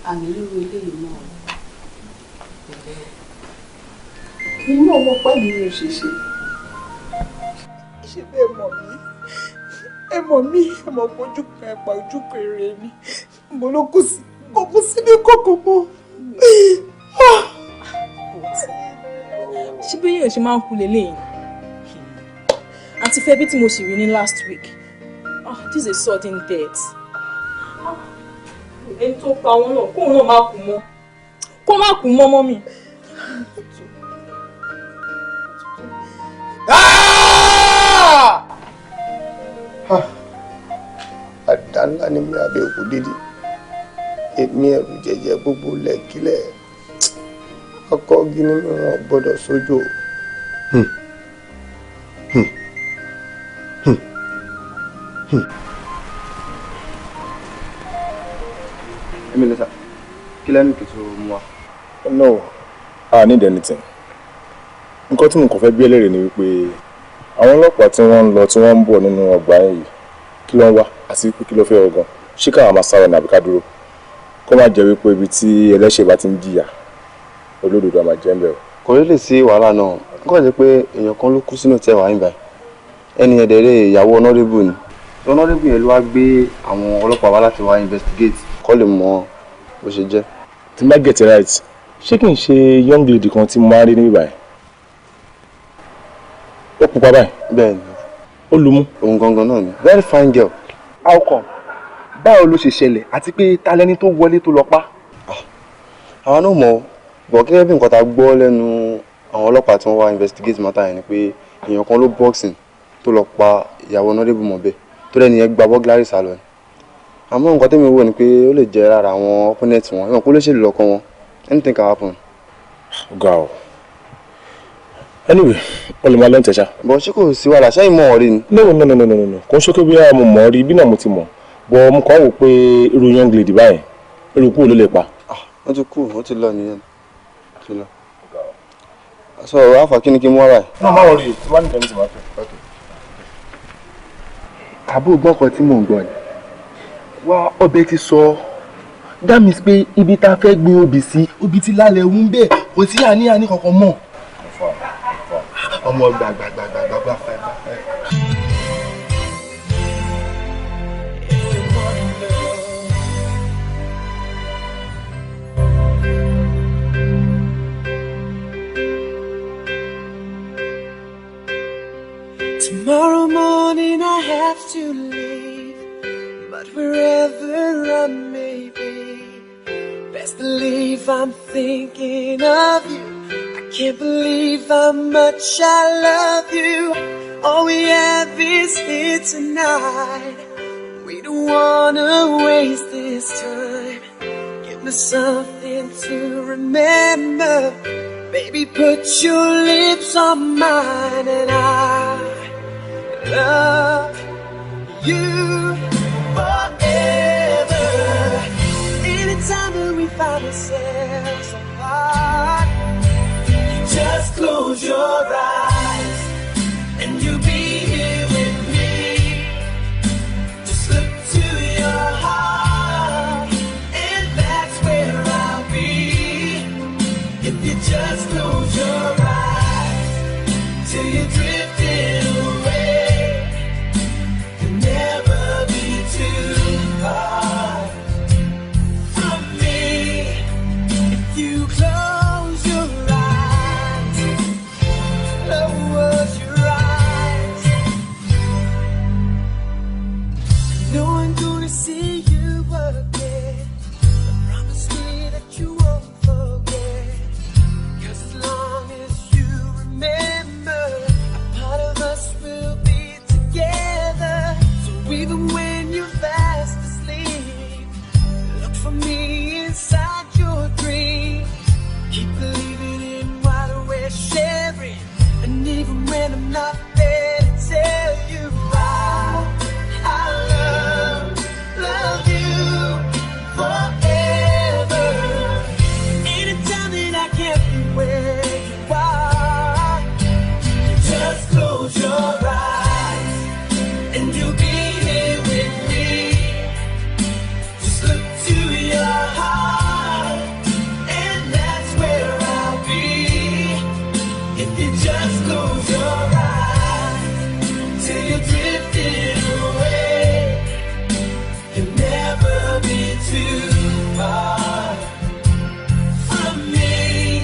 Àmì lórí eléyìí náà. Inú ọmọ pẹ̀lú mi ò ṣe ṣe. Ṣé bẹ́ẹ̀ mọ̀ mí? Ẹ mọ̀ mí, ẹ mọ̀ pé ojú kan ẹ̀pà ojú kan èrè ni. Mo ló kù sí, kò kù sí ní kòkó mọ́. Ṣé bí yóò ṣe máa ń kú lélẹ́yìn? Àti Fẹ́bí tí mo sì rí ní last week. This is a sudden death. Ẹni tó pa wọn náà, kóun náà má kú mọ́. Kó má kú mọ́ mọ́ mi. Àdá ńlá ni mi àbẹ̀ òkú dídí. Èmi ẹ̀rù jẹjẹ gbogbo lẹ́kílẹ̀. Ọkọ̀ gíní mi wọn gbọ́dọ̀ sójú. Minister, kí lẹ́nu kìí tó mú wa? No, I need anything. Nǹkan tí mo kàn fẹ́ bí ẹlẹ́rìí ni wípé àwọn ọlọ́pàá tí wọ́n ń lọ tí wọ́n ń bọ̀ nínú ọgbà yìí kí ló ń wá àti pé kí ló fẹ́ ọgàn ṣé káwọn máa sáré ní àbíká dúró kó má jẹ́ wípé ibi tí ẹlẹ́ṣẹ̀ bá ti ń jìyà olódodo àmà jẹ́ ń bẹ̀rù. Kò rí lè sí wàhálà náà nǹkan jẹ́ pé èèyàn kan ló kú sínú tẹ́ wàá ìbàyí ẹni ẹ̀dẹ̀rẹ̀ ìyàwó Honorable ni Honorable yẹn ló wá gbé àwọn ọlọ́pàá wá láti wá investigate kó lè mọ bó ṣe jẹ́. Tí n bá get it right ṣé kì í ṣe young lady kan tí mo máa ń rí níbí báyìí ó pupa báyìí. Bẹ́ẹ̀ni. Ó lu mú. Òun gangan náà ni very fine girl. How come? Báwo ló ṣe ṣẹlẹ̀ àti pé ta lẹni tó wọlé tó lọ pa? Àwọn náà mọ̀ bọ̀ gẹ́gẹ́ bí nǹkan ta gbọ́ lẹ́nu àwọn àwọn ọlọ́pàá tí wọ́n wá investigate matter yẹn ni pé èèyàn kan ló boxing tó lọ pa ìyàwó honorable Mọ̀bẹ́ tó lẹ́nu yẹn gba burglary sálọ ni. àmọ́ nǹkan tẹ́mi wò ni pé ó lè jẹ́ lára àwọn opponent wọn ìwọ̀n kó ló ṣèlú lọ́kọ́ wọn anything can happen. ga o anyway wọ́n lè máa lọ́n tẹ̀sà. bọ̀ ṣé kò sí wàhálà ṣáà ìmọ̀ ọ̀rí ni. no kò ń ṣókè bí mo mọ̀ ọ́ rí bí náà mo ti mọ̀ bọ̀ mo kàn wò pé irú young lady báyìí irú kú ló lè pa. wọ́n ti kú wọ́n ti lọ nìyẹn ti lọ. aṣọ ọ̀rọ̀ àfà kí ni kí n mú ara ẹ̀. náà má wọrí tí wọ́n ní tẹ̀lé tí wọ́n fẹ́. àbúrò gbọ́kàn tí mò ń gbọ́ ni wá ọbẹ̀ ti sọ that means pé ibi tá a fẹ́ gbin obì sí obì ti lálẹ́ ń bẹ́ẹ̀ kò sí àní kankan mọ́. ọmọ gbàgbàgbàgbàgbà fẹ́. Tomorrow morning I have to leave, but wherever I may be, best believe I'm thinking of you. I can't believe how much I love you. All we have is here tonight. We don't wanna waste this time. Give me something to remember. Baby, put your lips on mine and I love you forever. Anytime that we find ourselves apart, you just close your eyes and you'll be here with me. Just look to your heart and that's where I'll be. If you just close your eyes till you're drifting away, you'll never be too far from me. If you close your eyes, close your eyes, no I'm gonna see you again. But promise me that you won't forget. 'Cause as long as you remember, a part of us will be together. So even when you're fast asleep, look for me inside your dream. Keep believing in what we're sharing. And even when I'm not there to tell you I love you forever. Anytime that I can't be where you are, you just close your eyes and you'll be here with me. Just look to your heart and that's where I'll be. If you just close your eyes till you're drifting away, you'll never be too far from me.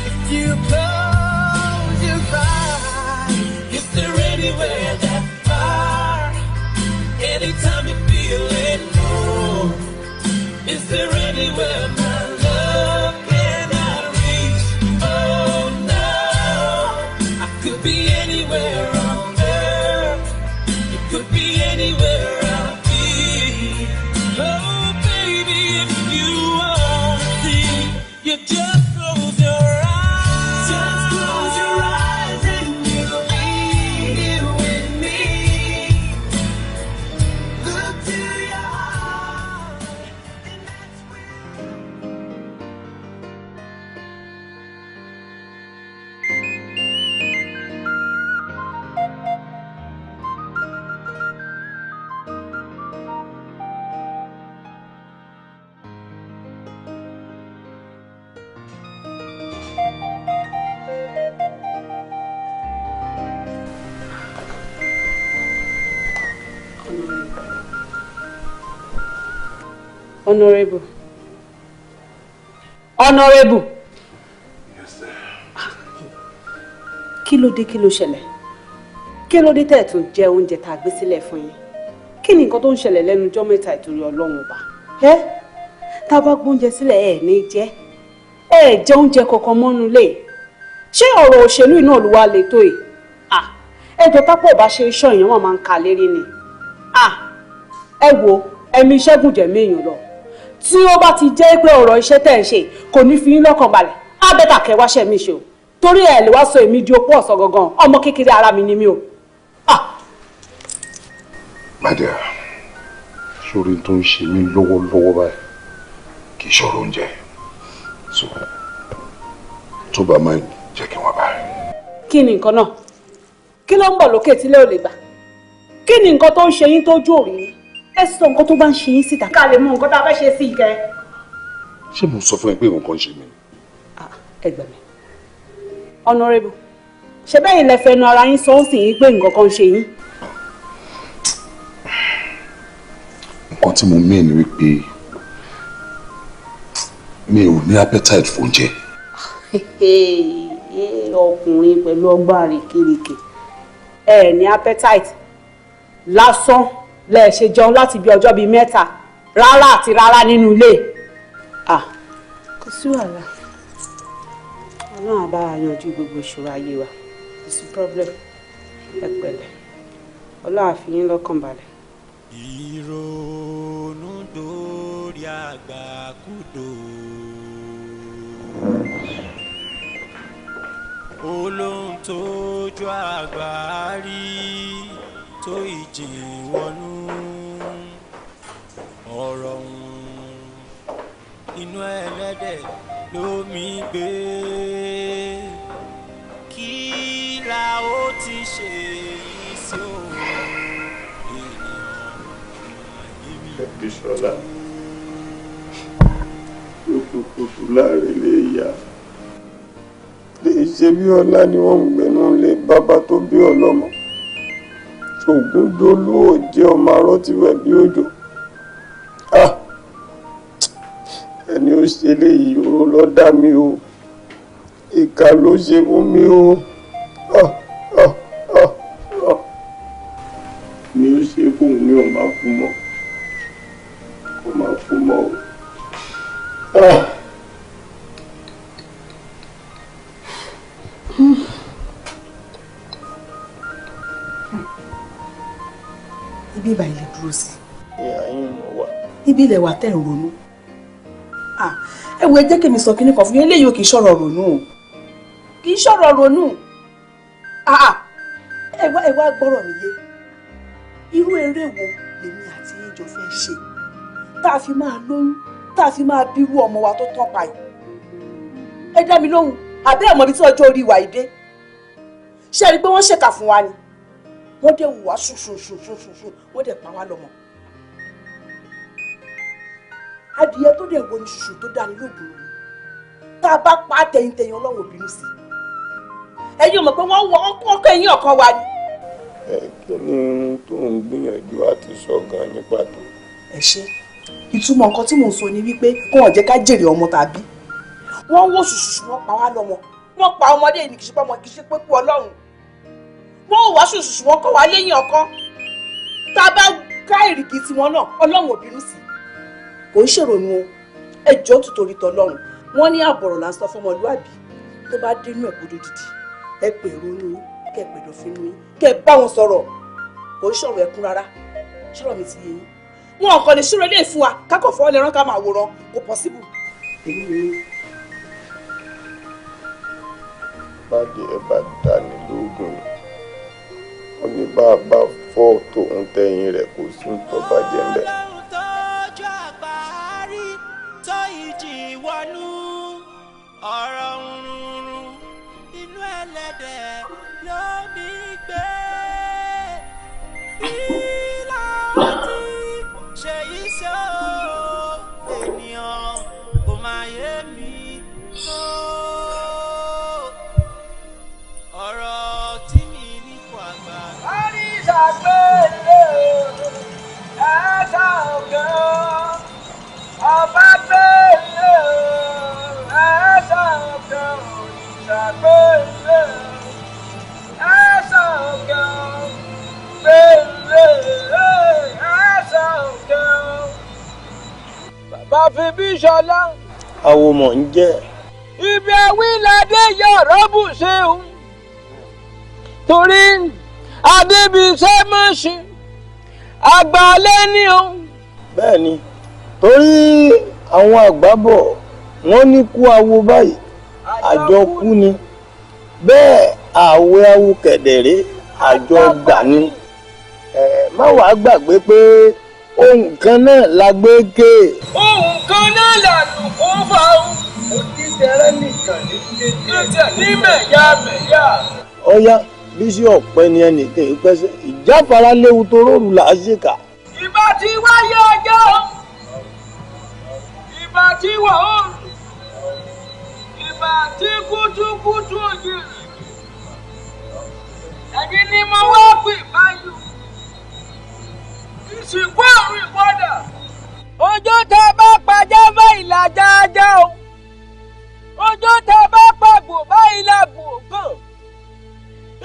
If you close your eyes, is there anywhere that far? Anytime you feel it more, is there anywhere my love cannot reach? Oh no, I could be anywhere on earth. It could be anywhere I'll be. Oh baby, if you wanna see, you just close your eyes. Just close your eyes and you'll be here with me. Look to your heart and that's Honorable. Honorable. Yes, sir. Kí ló dé, kí ló ṣẹlẹ̀? Kí ló dé tẹ́ tún jẹ oúnjẹ tá gbé sílẹ̀ fún yín? Kí ni nǹkan tó ń ṣẹlẹ̀ lẹ́nu ọjọ́ mẹ́ta ìtorí Ọlọ́run ọba? Tá bá gbóúnjẹ sílẹ̀ ẹ ní jẹ. Ẹ jẹ oúnjẹ kankan mọ́nú lé. ṣé ọ̀rọ̀ òṣèlú náà ló wá lè tó yìí ẹjọ́ tápọ̀ bá ṣe iṣọ́ èèyàn wọn máa ń ka lérí ni ẹ wo ẹ̀mí iṣẹ́ gùn jẹ̀mí èèyàn lọ tí ó bá ti jẹ́ pé ọ̀rọ̀ iṣẹ́ tẹ̀ ń ṣe kò ní fi yín lọ́kàn balẹ̀ á bẹ́tà kẹ́ wá ṣẹ́ mi ṣe o torí ẹ̀ lè wá sọ èmi di opó ọ̀sán gangan ọmọ kékeré ara mi ni mí o. Mádìá sórí tó ń ṣe mí lọ́wọ́lọ́wọ́ báyìí kì í ṣọ̀rọ̀ oúnjẹ so tó bá máa jẹ́ kí wọ́n bá rẹ̀. kí ni nǹkan náà kí ló ń bọ̀ lókè tílé ò lè gbà kí ni nǹkan tó ń ṣe yín tó jó òrìrì ẹ sọ nǹkan tó bá ń ṣe yín síta ká lè mọ nǹkan tá a fẹ́ ṣe sí ìkẹ́. ṣé mo sọ fún ẹ pé nǹkan ń ṣe mí. ẹ gbà mí honorable ṣe bẹ́ẹ̀ yìí lẹ fẹnu ara yín sọ ó sì yín pé nǹkan kan ń ṣe yín. nǹkan tí mo mí ni wípé mi ò ní appetite fún oúnjẹ. ọkùnrin pẹ̀lú ọgbọ́n àrékérekè ẹ ní appetite lásán lẹ ṣe jẹun láti bí ọjọ́ bíi mẹ́ta rárá àti rárá nínú ilé kò sí wàhálà ọlọ́run á bá wa yanjú gbogbo ìṣòro ayé wa kò sí problem ẹ pẹ̀lẹ́ ọlọ́run á fi yín lọ́kàn balẹ̀. ìrònú dórí àgbàkúdò olóhùn tójú àgbà rí tó ìjìn wọnú ọ̀rọ̀ inú ẹlẹ́dẹ̀ lómi gbé kí la ó ti ṣe yìí sí òun ènìyàn. Bísọ́lá kùtùkùtù láàrin lè yá lè ṣe bí ọlá ni wọ́n ń gbẹ̀nú lé bàbá tó bí ọlọ́mọ ṣògùn dolú ò jẹ́ ọmọ arọ́ tí wẹ̀ bí òjò ẹni ó ṣe léyìí oró ló dá mi o ìkà ló ṣe fún mi o ni ó ṣe fóun ní ọmọ kú mọ́ kó má kú mọ́ o. ibi ìbà ilẹ̀ dúró sí. ìyá yín mọ̀ wá. ibi ilẹ̀ wà tẹ̀ ń ronú. ẹ wo ẹ jẹ́ kí mi sọ kíní kan fún yín eléyìí ò kì í ṣọ̀rọ̀ ronú o kì í ṣọ̀rọ̀ ronú. ẹ wá gbọ́rọ̀ mi yé irú eré wo lèmi àti yín jọ fẹ́ ṣe tá a fi máa lóyún tá a fi máa bírú ọmọ wa tó tán pa yìí. ẹ dá mi lóhùn àbẹ́ ẹ̀mọ́ ibi tí ọjọ́ orí wa yìí dé ṣé ẹ rí i pé wọ́n ṣèkà fún wa ni wọ́n dẹ̀ wù wá ṣùṣùṣùṣùṣù wọ́n dẹ̀ pa wá lọ́mọ. adìyẹ tó dẹ̀ wo ni ṣùṣù tó dání lóògùn tá a bá pa á tẹ̀yìntẹ̀yìn ọlọ́run ò bínú sí i. ẹ̀yin ò mọ̀ pé wọ́n wọ ọkọ̀ ẹ̀yìn ọ̀kan wa ni. kí ni tó ń gbìyànjú àti sọ gan ní pàtó. ẹ ṣe ìtumọ̀ nǹkan tí mò ń sọ ni wípé kó wọ́n jẹ́ ká jèrè ọmọ tàbí wọ́n wò ṣùṣùṣù wọ́n pa wá lọ́mọ wọ́n pa ọmọdé yìí ní kì í ṣe pé ọmọ kì í ṣe pé kú ọlọ́run wọ́n ò wá ṣùṣùṣù wọ́n kọ́ wa lẹ́yìn ọkàn tá a bá ká ìrìkì tiwọn náà ọlọ́run ò bínú sí i kò ń ṣèrònú o ẹjọ́ tutorí tọlọ́run wọ́n ní àbọ̀rọ̀ là ń sọ fọmọlúàbí tó bá dénú ẹ̀kọ́ dòdìdì ẹ pè ronú yín kẹ pè dọ̀fínú yín kẹ bá wọn sọ̀rọ̀ kò ń ṣọ̀rọ̀ ẹkún rárá ṣọ̀rọ̀ mi ti yé yín wọn kàn lè ṣúrẹ́ lè fún wa kákọ̀ fọ́ lẹ́rán ká máa wòran kò pọ́síbù. báàdì ẹ bá dání lóògùn wọn ní bàbá fọ́ tòun tẹ̀yìn rẹ̀ kò sí tó bá jẹ́ ń bẹ̀. tó ìjì wọnú ọ̀rọ̀ rúnrún inú ẹlẹ́dẹ̀ lómi gbé ìlà tí ṣe iṣẹ́ ènìyàn kò máa yé mi tó ọ̀rọ̀ tí mi nípò àgbà. wọ́n ní ìṣàgbéyé ẹ̀ka ọ̀gá ọba gbélé ẹ̀ka ọ̀gá ìṣàgbéyé ẹ̀ka ọ̀gá gbélé ẹ̀ka ọ̀gá. bàbá fi bí ṣọlá. àwo mọ̀ ń jẹ́. ibi àwíládé yọ̀rọ̀ bù ṣeun torí adébíṣẹ́ mọ̀ ṣe àgbàlẹ́ ni o. bẹ́ẹ̀ ni torí àwọn àgbà bọ̀ wọ́n ní kú awo báyìí àjọ kú ni bẹ́ẹ̀ àwẹ̀ awo kẹ̀dẹ̀rẹ́ àjọ gbà ni má wàá gbàgbé pé ohun kan náà la gbé ké. ohun kan náà làlù kó fà ó. mo ti tẹrẹ nìkan ní kéde ní mẹ̀yàmẹ̀yà. ọ̀ya bísí ọ̀pẹ ni ẹnìkan ìpẹ́sẹ̀ ìjáfara léwu tó rọrùn là á ṣèkà. ìbá ti wáyé ọjọ́ ìbá ti wọ̀ ọ́ ìbá ti kútúkútú òjì ẹ̀yin ni mo wá pè báyìí ìsìnkú àrùn ìpọ́dà. ọjọ́ tá a bá pàjá báyìí làjà ajá o ọjọ́ tá a bá pàgbò báyìí làgbò kàn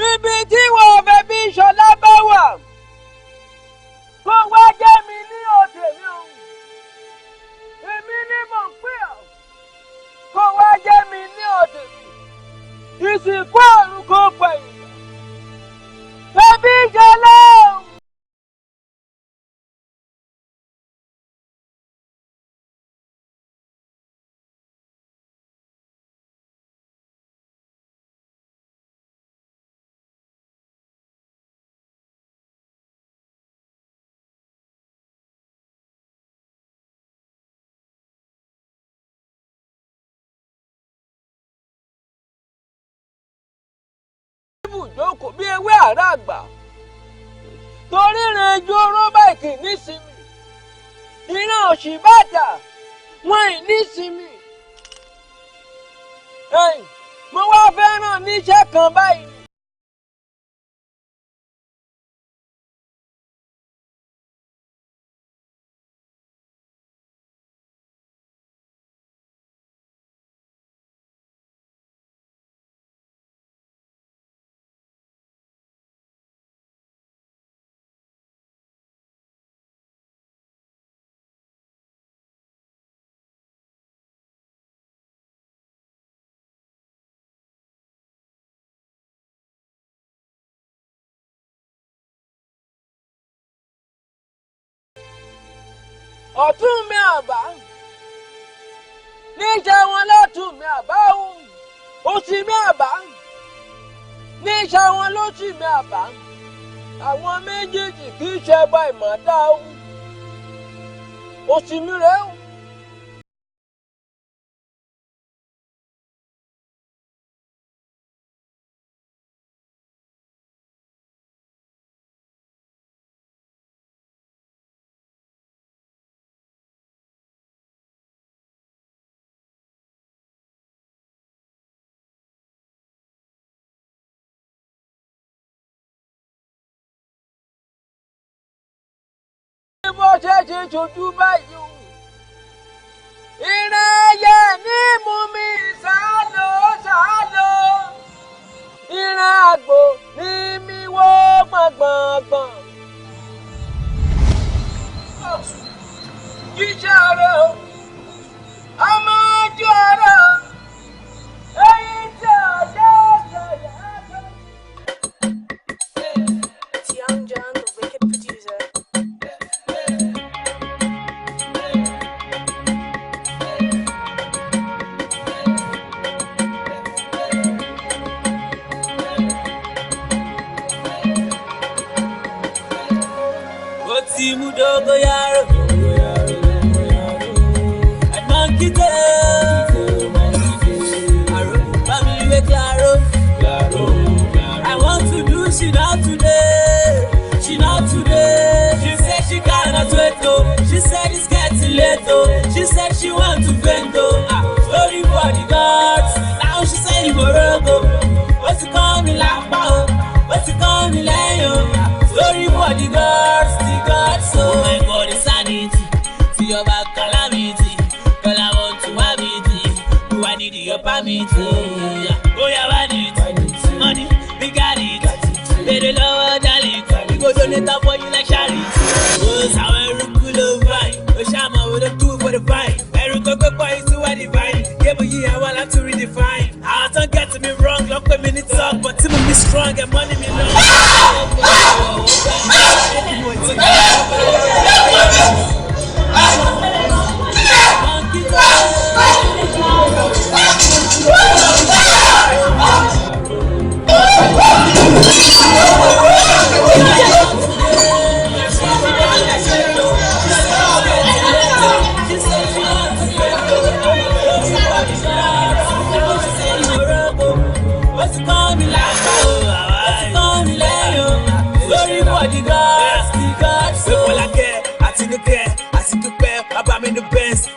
ibi tí wọ́n fẹ́ bí Ṣọlá bá wà kó wá jẹ́ mi ní òde mi o èmi ni mò ń pè ọ́ kó wá jẹ́ mi ní òde mi ìsìnkú àrùn kò pẹ̀yìn ẹbí Ṣọlá o. Ibùjókòó bí ewé àrá àgbà torí rìn ju oró báìkì nísìmí ìran òṣì bàtà wọn ì nísìmí. mo wá fẹ́ràn níṣẹ́ kan báyìí. ọ̀tún mi àbá níṣẹ́ wọn lọ́tún mi àbá òsì mi àbá níṣẹ́ wọn lọ́sì mi àbá àwọn méjèèjì kì í ṣe ẹbọ ìmọ̀ọ́dá òsì mi rèé o. bó ṣe ṣe ṣojú báyìí o ìrìn ẹyẹ ní mú mi sálọ sálọ ìrìn àgbò ní mi wó gbọ̀ngbọ̀ngbọ̀n. jíṣẹ́ rẹ̀ o ọmọ ojú ọ̀rọ̀ èyí tí ọjọ́ ìṣẹ̀lẹ̀ ẹ̀jẹ̀. It's Young John, the wicked producer. Dogoyaro, and monkey tail. Bami claro. I want to do she now today. She now today. She said she cannot wait though. She said it's getting late though. She said she want to vent though. Story for the gods. Now she say you go go. What's it called me laugh about? What's it called me lion? Story for the gods. So my God is sanity, to your back calamity. Girl, I want to have it. Do I need your permit? Oh yeah, I need it. Money, we got it. Baby, love, darling. We go donate up for you like charity. Oh, so I look cool vibe. Oh, Shama, we don't do it for the vibe. I look up for you to a divine. Yeah, but yeah, I want to read the strong and money me long.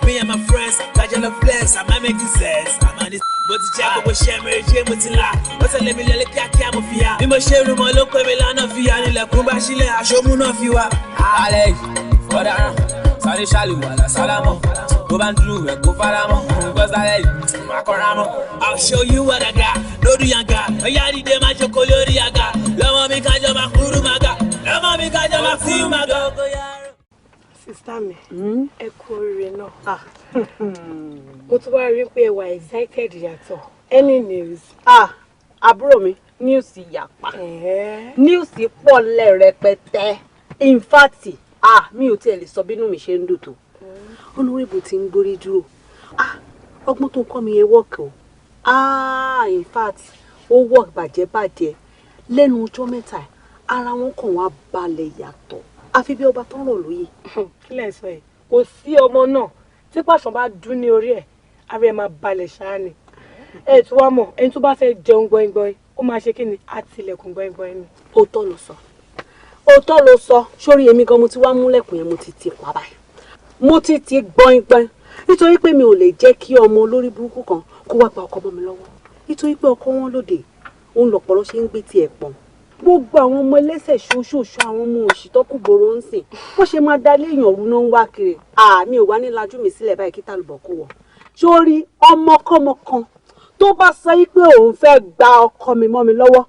Me and my friends, Kajala flex, I'm not making sense. I'm on this, but the jack was sharing, Jim with the lie. What's a let me let a camofia? We must share my local Milano Fia, and la Kumbashile, I show Munofia. Alex, for that, Sally Shalu, Salamo, go back to go Faramo, because I Macoramo. I'll show you what I got. No, do you got? A yadi de macho colori, I got. Lama me Kajama Kurumaga, Lama me Kajama Fumaga. Sister mi, ẹ kú oríire náà. Mo tún wá rí pé ẹ wà excited yàtọ̀. Any news? Àbúrò mi, news yàpá. News pọ̀ lẹ̀ rẹpẹtẹ. In fact, mi ò tiẹ̀ lè sọ bínú mi ṣe ń dùn tó. Honorable ti ń gbórí dúró. Ọgbọ́n tó ń kọ́ mi yẹn work o. In fact, ó work bàjẹ́. Lẹ́nu ọjọ́ mẹ́ta, ara wọn kàn wá balẹ̀ yàtọ̀. Àfi bí ọba tó ń rọ̀ lóye. Kí lẹ̀ sọ ẹ̀? Kò sí ọmọ náà tí pàṣán bá dún ní orí ẹ̀, ara ẹ̀ máa balẹ̀ ṣáá ni. Ẹ tí wàá mọ̀, ẹni tó bá fẹ́ jẹun gbọ́ngbọ́n, ó máa ṣe kí ni? Àtìlẹ̀kùn gbọ́ngbọ́n ni. Òótọ́ ló sọ. Sórí èmi gan mo ti wá múlẹ̀kùn yẹn mo ti ti pa báyìí. Mo ti ti gbọ́ngbọ́n. Nítorí pé mi ò lè jẹ́ kí ọmọ olórí burúkú kan kó wá gba ọkọ mọ́ mi lọ́wọ́. Nítorí pé ọkọ wọn lóde, òun lọ̀pọ̀lọ́ ṣe ń gbé tiẹ̀ pọ̀n. Gbogbo àwọn ọmọ ẹlẹ́sẹ̀ ṣoṣooṣo àwọn ọmọ òṣì tó kú gbòòrò ń sìn bó ṣe máa dá léèyàn ọ̀run náà ń wá kiri. Mi ò wá ní lajú mi sílẹ̀ báyìí kí tàlùbọ̀ kó wọ̀. Sórí ọmọkọ́mọ kan tó bá sọ pé òun fẹ́ gba ọkọ mi mọ́ mi lọ́wọ́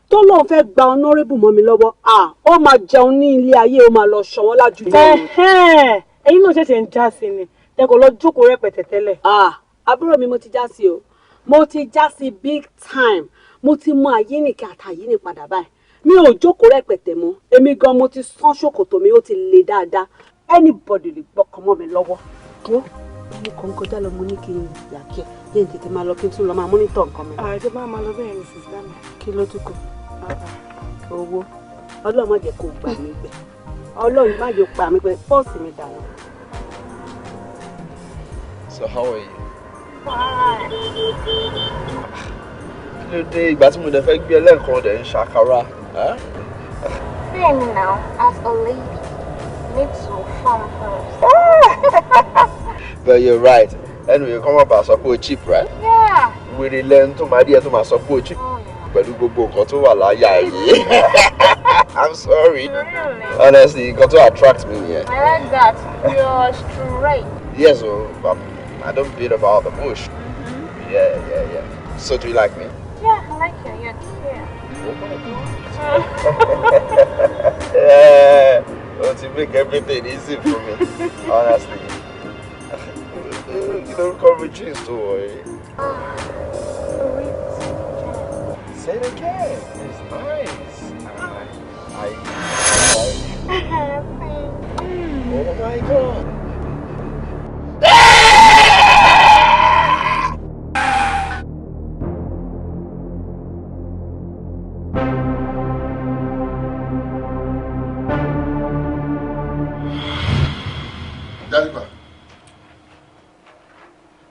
tó lóun fẹ́ gba honorable mọ́ mi lọ́wọ́ ó máa jẹun ní ilé ayé ó máa lọ ṣọwọ́n lájú. Ẹ̀yin náà ṣẹ̀ṣẹ̀ ń já sí ni ẹ kò lọ jókòó rẹpẹtẹ tẹ́lẹ̀. Àbúrò mi mo ti já sí o, mo ti já sí big time, mo ti mọ àyíníkẹ́ àtàyíní padà báyìí. Mi ò jókòó rẹpẹtẹ mọ́, èmi gan mo ti sán ṣòkòtò mi ó ti le dáadáa. Anybody lè gbọ́kàn mọ́ mi lọ́wọ́. Mo kàn ń kọjá lọ mo ní kí n yà kí ẹ yẹn tètè máa lọ kí n tún lọ máa mọ́nítọ̀ nǹkan mi. Àìjọ máa lọ bẹ́ẹ̀ ni sísá mi. Kí ló tún kù? Owó. Ọlọ́run má jẹ́ kó gbà mí gbẹ. Ọlọ́run má jẹ́ pa mí gbẹ. Pọ́ọ̀sì mi dànù. So how are you? Kí ló dé ìgbà tí mo dẹ̀ fẹ́ gbé ẹlẹ́ǹkan ọ̀dẹ̀ ń ṣàkàrà? Then now, as a lady, you need to farm first. But you're right. Anyway, come up and support cheap, right? Yeah. We learn to my dear to my support cheap. Pẹ̀lú gbogbo nǹkan tó wà láyà yìí. I'm sorry. Really? Honestly, you got to attract me here. I like that. You're straight. Yes, I don't beat about the bush. Yeah. So do you like me? Yeah, I like you. You're cute. Oh my God. Yeah. Well, to make everything easy for me. Honestly. You don't call me jeans, don't worry. Say it again. It's nice. Oh my God.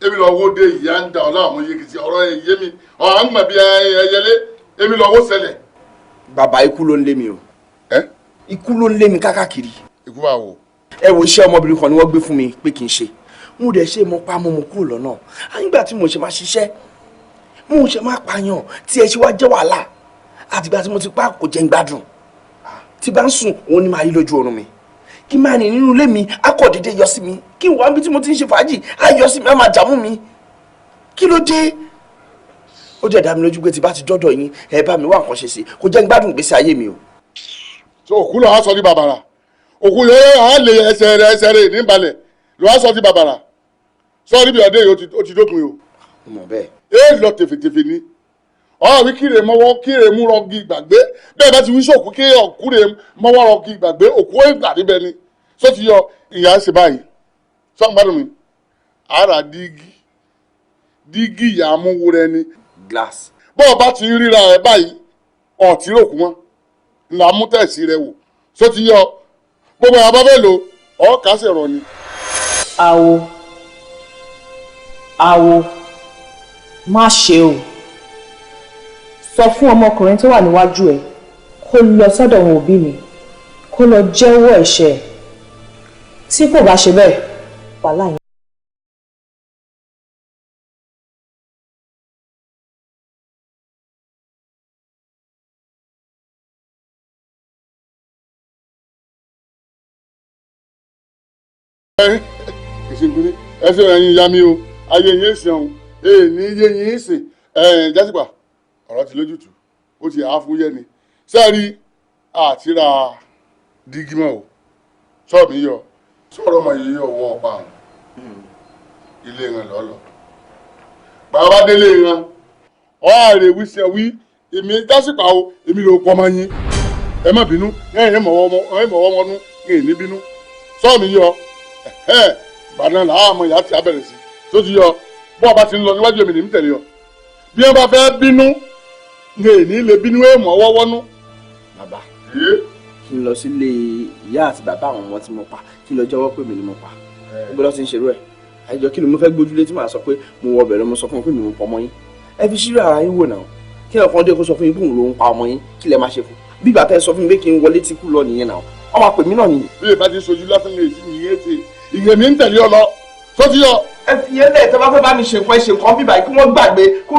Èmi lọ wo dé ìyá ń da ọlọ́run yé kìtì ọ̀rọ̀ ẹ̀yẹ mi ọ̀hún mọ̀ bí ẹyẹlé èmi lọ wo ṣẹlẹ̀. Bàbá ikú ló ń lé mi o. Ikú ló ń lé mi kákàkiri. Ikú bá wo. Ẹ wo iṣẹ́ ọmọbìnrin kan ni wọ́n gbé fún mi pé kí n ṣe. Mo dẹ̀ ṣe mo pa mo kúrò lọ́nà. Nígbà tí mo ṣe máa ṣiṣẹ́ mo ṣe máa pààyàn tí ẹ ṣe wá jẹ́ wàhálà. Àtìgbà tí mo ti pa kò jẹ́ ń gbádùn. Tí bá ń sùn òun ni màá rí lójú oorun mi. Kí máa ní nínú ilé mi á kọ̀ dédé yọ sí mi kí n wá bí tí mo ti ń ṣe fàájì á yọ sí mi á máa jàmú mi kí ló dé ó jẹ́ dá mi lójú pé tí bá ti dọ́dọ̀ yín ẹ bá mi wá nǹkan ṣe sí kò jẹ́ ń gbádùn ìgbésí ayé mi o. so òkú lọ á sọ ní bàbàrà òkú yẹn á lè ẹsẹ̀ rẹ̀ níbalẹ̀ lọ á sọ ní bàbàrà sọ níbi ọdẹ yìí ó ti dópin o. mo mọ̀ bẹ́ẹ̀. ẹ lọ tèfètèfè ni ọ̀ wí kíre mọ́wọ́ kíre mú rọgì gbàgbé bẹ́ẹ̀ bá ti wí sóòkú kí ọ̀kúre mọ́wọ́ rọgì gbàgbé òkú ìgbà níbẹ̀ ni só ti yọ ìyá ṣe báyìí sọ́n gbádùn mi ara dígí ìyá amúwúrẹ́ ni glass. bọ́ọ̀ bá ti ríra ẹ̀ báyìí ọ̀tí ròkú mọ́ ńlá mú tẹ̀sí rẹ wò só ti yọ gbogbo àwọn abábẹ́ lò ọ́ kásẹ̀ rọ ni. Àwo má ṣe o sọ fún ọmọkùnrin tó wà níwájú ẹ kó lọ sọ́dọ̀ àwọn òbí mi kó lọ jẹ́wọ́ ẹ̀ṣẹ̀ tí kò bá ṣe bẹ́ẹ̀ wàhálà yẹn. ẹsẹ ẹyin ya mi o ayé yín sẹun ní iye yín sìn jásípà ọ̀rọ̀ ti lójútùú ó ti àáfúyẹ́ ni sẹ́ẹ̀rí àtìrà dígímọ̀ o sọ́ọ̀mù yọ sọ̀rọ̀ ọmọ yìí yọ wọ ọ̀pá àwọn ilé ìran lọ́lọ́ bàbá délé ìran ọ̀hárẹ̀ wí sẹ́ wí èmi jásípà o èmi ló pọ́ ọmọ yín ẹ má bínú ẹ̀yìn mọ̀wọ́ ọmọnú kí ní bínú sọ́ọ̀mù yọ bàdàn làwọn ọmọ ìyá ti abẹ̀rẹ̀ sí tó ti yọ bọ́ ọba ti ń lọ níwájú èmi ní tẹ̀lé ọ bí wọ́n bá fẹ́ bínú ní èní lè bínú èèmọ̀ wọ́wọ́nú. bàbá kí n lọ sílé ìyá àti bàbá àwọn ọmọ tí mo pa kí n lọ jẹ́wọ́ pé mi ni mo pa gbọ́dọ̀ lọ sí ń ṣerú ẹ̀ àjọ kí ni mo fẹ́ gbójúlé tí màá sọ pé mo wọ bẹ̀rẹ̀ mo sọ fún mi pé mi mo pọ̀ ọmọ yín ẹ fi ṣírò ara yín wò náà kí ọkàn dé kó sọ fún yín bóun ló ń pa ọmọ yín kí lẹ máa ṣe fún bí ìgbà tẹ́ sọ fún mi pé kí n wọlé tí kú lọ nìyẹn náà ọmọ àpè mí náà nìyí. bí ìbá ti sojú lásán lè sí ìyẹn ti ìyẹn mi ń tẹ̀lé ọ lọ sọ́tí yọ. ẹ fi yẹn lẹ́ẹ̀ tó bá fẹ́ bá mi ṣe nǹkan bíbá kí wọ́n gbàgbé kó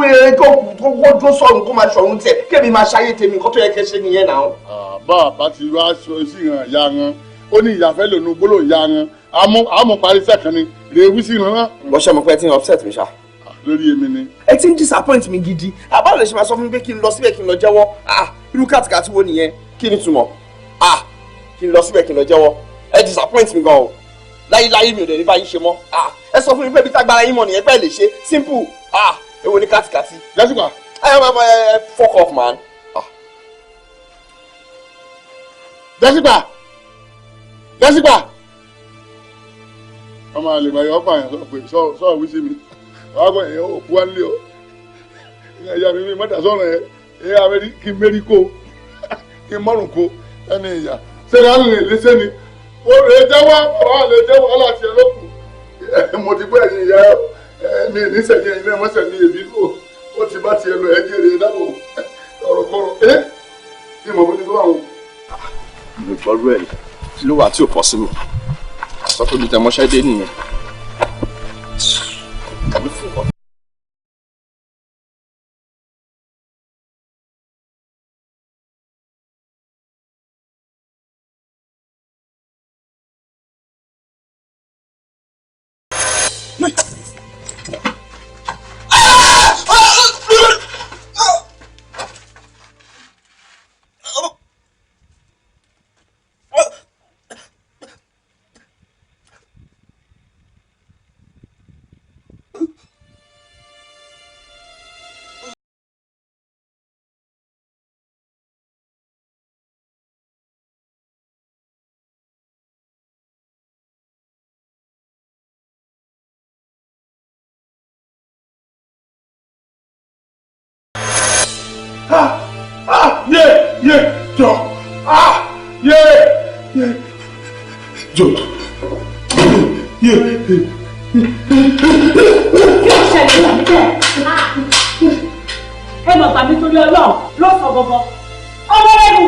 dó sọ̀rùn kó máa ṣọ̀run tiẹ̀ kémi máa ṣayé tèmi nǹkan tó yẹ kẹ́ ṣe nìyẹn náà. bá a bá ti wá sí ìhàn ìyá wọn ó ní ìyàfẹ́ lòun gbóló ìyá wọn àmọ́ parí sẹ́kàn ni rèé wí sí ìran. bọ́ ṣe mọ̀ pé ẹ ti ń upset mi ṣá. lórí èmi ni. ẹ ti ń disappoint mi gidi àbáwọ̀ lè ṣe máa sọ fún mi pé kí n lọ síbẹ̀ kí n lọ jẹ́wọ́ irú kàtìkàtì wo nìyẹn kí ni túmọ̀ kí n lọ síbẹ̀ kí n lọ jẹ́wọ́ ẹ disappoint mi gan o láyéláyé mi ò dẹ̀ ní báyìí ṣe mọ́ ẹ sọ fún mi pé bí tágbára yín mọ̀ nìyẹn pẹ́ lè ṣe simple èwo ni kàtìkàtì. jásùpà. ẹ fuck off man. jásùpà ọmọ àlèmọ̀ ẹ̀yọ́ pààyàn sọ pé sọ́ọ̀ wí sí mi wàá gbọ́ ẹ̀yọ́ òkú wá nílé o ẹ̀yà mi mọ́tà sọ̀rọ̀ ẹ̀ ẹ̀yà abẹ́rí kí n mérí kó kí n mọ́rùn kó ẹni ìyà sẹ́ni àrùn rẹ̀ léṣẹ́ ni ó lè jẹ́wọ́ ọ̀rọ̀ lè jẹ́wọ́ aláàtì ẹlọ́kùn mo ti gbọ́ ẹ̀yìn ìyá mi nísẹ̀yìn ilé mọ́sẹ̀ ní èmi lò ó ti bá tiẹ̀ lọ ẹ̀ jẹ́rìí dábò ọ̀rọ̀ kọ́rọ̀ kí mo bó ní tó àwọn. mo gbọ́ rú ẹ̀ kí ló wà tí ò pọ̀ sí mi sọ pé mi tẹ mọ́ṣẹ́ dé nìyẹn. ẹ mọ̀ tàbí torí ọlọ́run ló sọ gbogbo ọmọ rẹ̀ mú.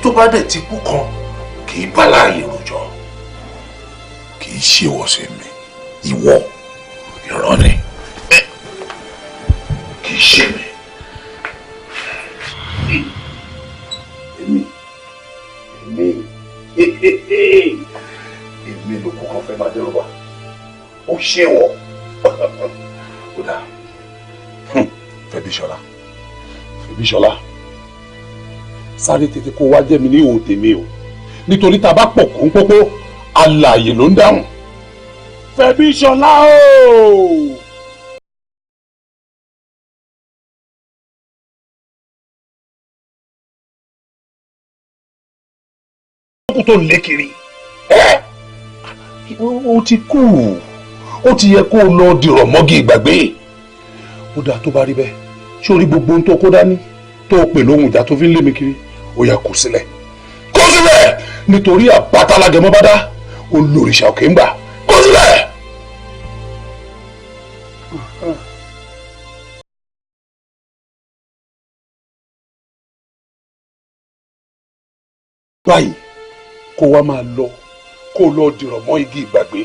tó bá dẹ̀ ti kú kan kì í bá láàyè rojọ́ kì í ṣe ìwọ̀sẹ̀ mi ìwọ irọ́ ni kì í ṣe mi. èmi ló kó kan fẹ́ máa dẹ́rù bá ó ṣe wọ̀ ó dáa Fẹ́bíṣọlá sáré tètè kó wá jẹ́ mi ní ìhò tèmi o nítorí tá a bá pọ̀ kó ń pópó alààyè ló ń dáhùn Fẹ́bíṣọlá o. tó lé kiri ó ti kú ó ti yẹ kó o lọ dìrọ̀ mọ́gì ìgbàgbé ó dáa tó bá rí bẹ́ẹ̀ ṣé o rí gbogbo ohun tó kó dání tó o pè lóhùn ìjà tó fi ń lé mi kiri ó yá kó sílẹ̀ nítorí àbátalágẹmọ́ bá dá olórìṣà òkè ń gbà kó sílẹ̀. báyìí kó wá máa lọ kó lọ dìrọ̀ mọ́ igi ìgbàgbé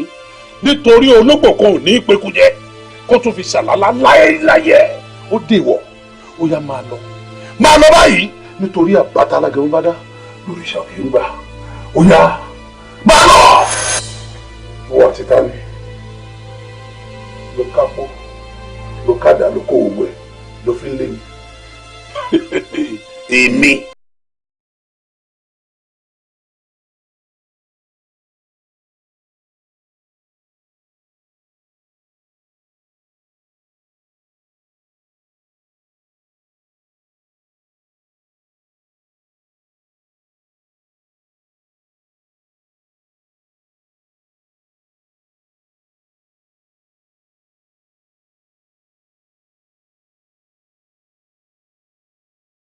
nítorí ológbò kan ò ní í pekú jẹ kó tún fi ṣàlálá láyé ó dèwọ̀ ó yá máa lọ báyìí nítorí àbátalágẹ ń bá dá lórí ìṣàkóso ń gbà ó yá máa lọ. wọ́n ti ta ni ló kápó ló kádà ló kó owó ẹ̀ ló fi ń lé mi. èmi.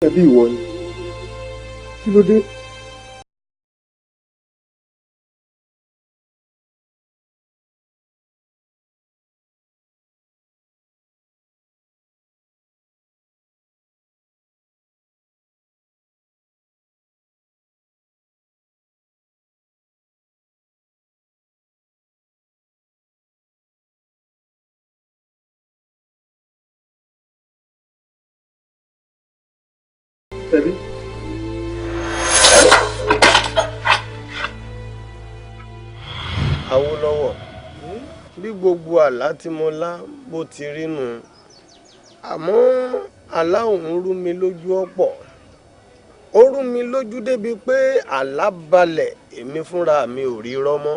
ẹbí ìwọ ni kí ló dé. Fẹ́bí. Awólọ́wọ̀ bí gbogbo àlá tí mo lá bó ti rí nù àmọ́ àlá òun rú mi lójú ọ̀pọ̀ ó rú mi lójú débi pé àlá balẹ̀ èmi fúnra mi ò rí rọ́mọ́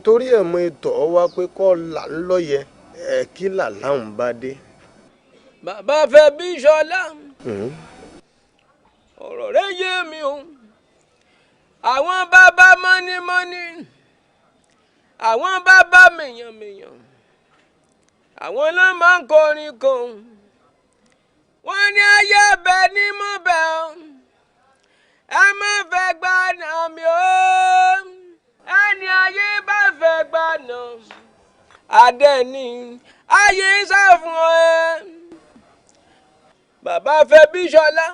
torí ẹ̀ mọ ètò ọwá pé kọ́ là ń lọ́yẹ kí làlá òun bá dé. bàbá Fẹ́bíṣọlá ọ̀rọ̀ rẹ̀ yé mi o àwọn bàbá mọ́nímọ́ní àwọn bàbá mèyànmèyàn àwọn ló máa ń kọrin kan wọ́n ní ayé bẹ ní mú bẹ ọ ẹ má fẹ́ gbà náà mi o ẹni ayé bá fẹ́ gbà náà àdẹ́ni ayé ń sá fún ẹ bàbá Fẹ́bíṣọlá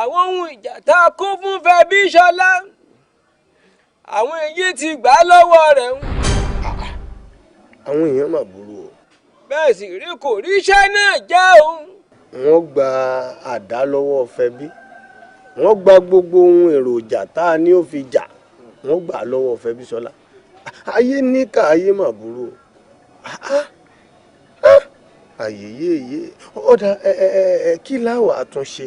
àwọn ohun ìjà tá a kó fún Fẹ́bíṣọlá àwọn èyí ti gbà lọ́wọ́ rẹ̀ ń. àwọn èèyàn mà burú o. bẹ́ẹ̀ sì rí kò rí iṣẹ́ náà jẹ́ o. wọ́n gba àdá lọ́wọ́ Fẹ́bí wọ́n gba gbogbo ohun èròjà tá a ní ó fi jà wọ́n gbà lọ́wọ́ Fẹ́bíṣọlá ayé níkà ayé mà burú o. àyèyèyè ọ̀dà kí láwà àtúnṣe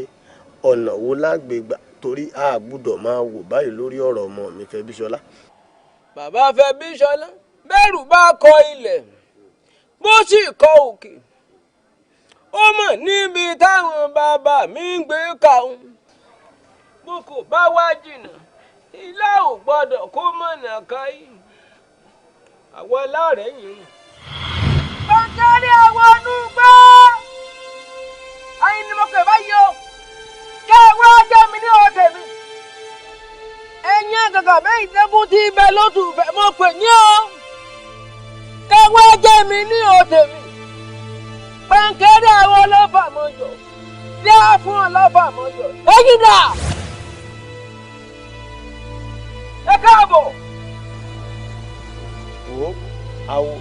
ọ̀nà wo lágbègbà torí a gbúdọ̀ máa wò báyìí lórí ọ̀rọ̀ ọmọ mi Fẹ́bíṣọlá. bàbá Fẹ́bíṣọlá bẹ́rù bá kọ ilẹ̀ bó sì kọ òkè ó mọ̀ níbi táwọn bàbá mi ń gbé kàún bó kò bá wá jìnnà ilé ò gbọ́dọ̀ kó mọ̀nà káyì àwọn aláàrẹ̀ yìí. bọ́ńkẹ́rì àwọn onúgbọ́ ayé ni mo pè báyìí o kẹ́ ẹ wá jẹ́ mi ní ọ̀tẹ̀ mi. ẹ̀yin àgàgà mẹ́yìn tẹ́kùn tí ibẹ̀ ló tù bẹ̀ mo pè ní o. kẹ́ ẹ wá jẹ́ mi ní ọ̀tẹ̀ mi. pẹ̀ǹkẹ́rẹ́ àwọn ọlọ́fà mọ́jọ dé fún ọlọ́fà mọ́jọ. ẹ̀yin dà ẹ káàbọ̀. wo àwo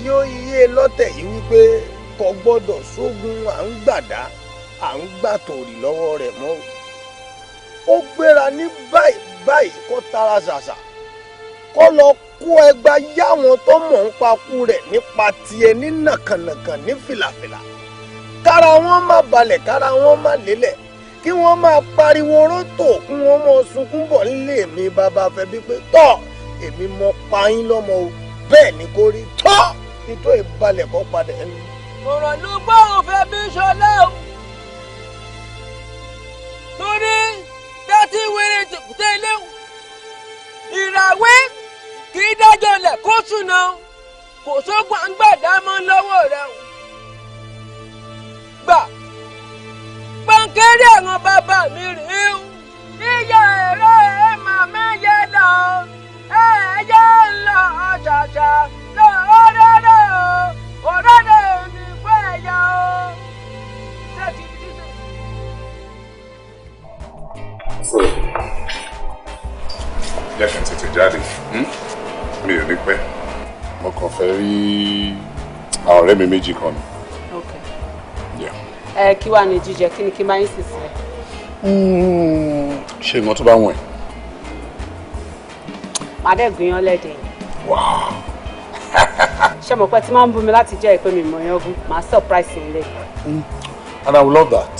yóò yé lọ́tẹ̀ yìí wípé kò gbọ́dọ̀ sógun à ń gbàdá à ń gbà tòrì lọ́wọ́ rẹ̀ mọ́ ó gbéra ní báyìí kó tara ṣàṣà kó lọ kó ẹgbàá yáwọn tó mọ̀ ń pakú rẹ̀ nípa tiẹ̀ ní nàkànàkàn ní fìlàfìlà kára wọn má balẹ̀ kára wọn má lélẹ̀ kí wọ́n máa pariwo rótò kí wọ́n mọ sunkún bọ̀ nílé mi bàbá fẹ́ bí pé tọ́ èmi mọ pa yín lọ́mọ o bẹ́ẹ̀ ni kò rí tọ́ ìtò ìbalẹ̀ kọ́ padà ẹni. ọ̀rọ̀ ló gbọ́ òfin bí ṣọlá o torí tẹ́tí wéré tèkúté ilé o ìràwé kì í dájọ́ lẹ̀ kó ṣùnà kò sógun àgbàdá mọ́ lọ́wọ́ rẹ o gbà pọ́nkẹ́rẹ́ àwọn bàbá mi rèé o níyà ẹ̀rọ ẹ̀ màmá yẹ lọ ẹ̀yẹ ńlọ ṣàṣà lọ ọ̀rẹ́rẹ́ o ọ̀rẹ́rẹ́ mi fẹ́ ẹ̀yà o ṣé ti di dídè. jẹ́ kí n tètè jáde mi ò ní pẹ́ mo kàn fẹ́ rí àwọn ọ̀rẹ́ mi méjì kan ni. Kí wàá ní jíjẹ kí ni kí n bá yín sì sílẹ̀. ṣé ìwọ̀n tó bá wọ̀n ẹ́. màá dẹ̀ gbìyàn lẹ́dẹ̀ yìí. ṣé mo pẹ́ tí máa ń bú mi láti jẹ́ ìpè mi mọ̀ yán gún màá surprise yín lé. And I will love that.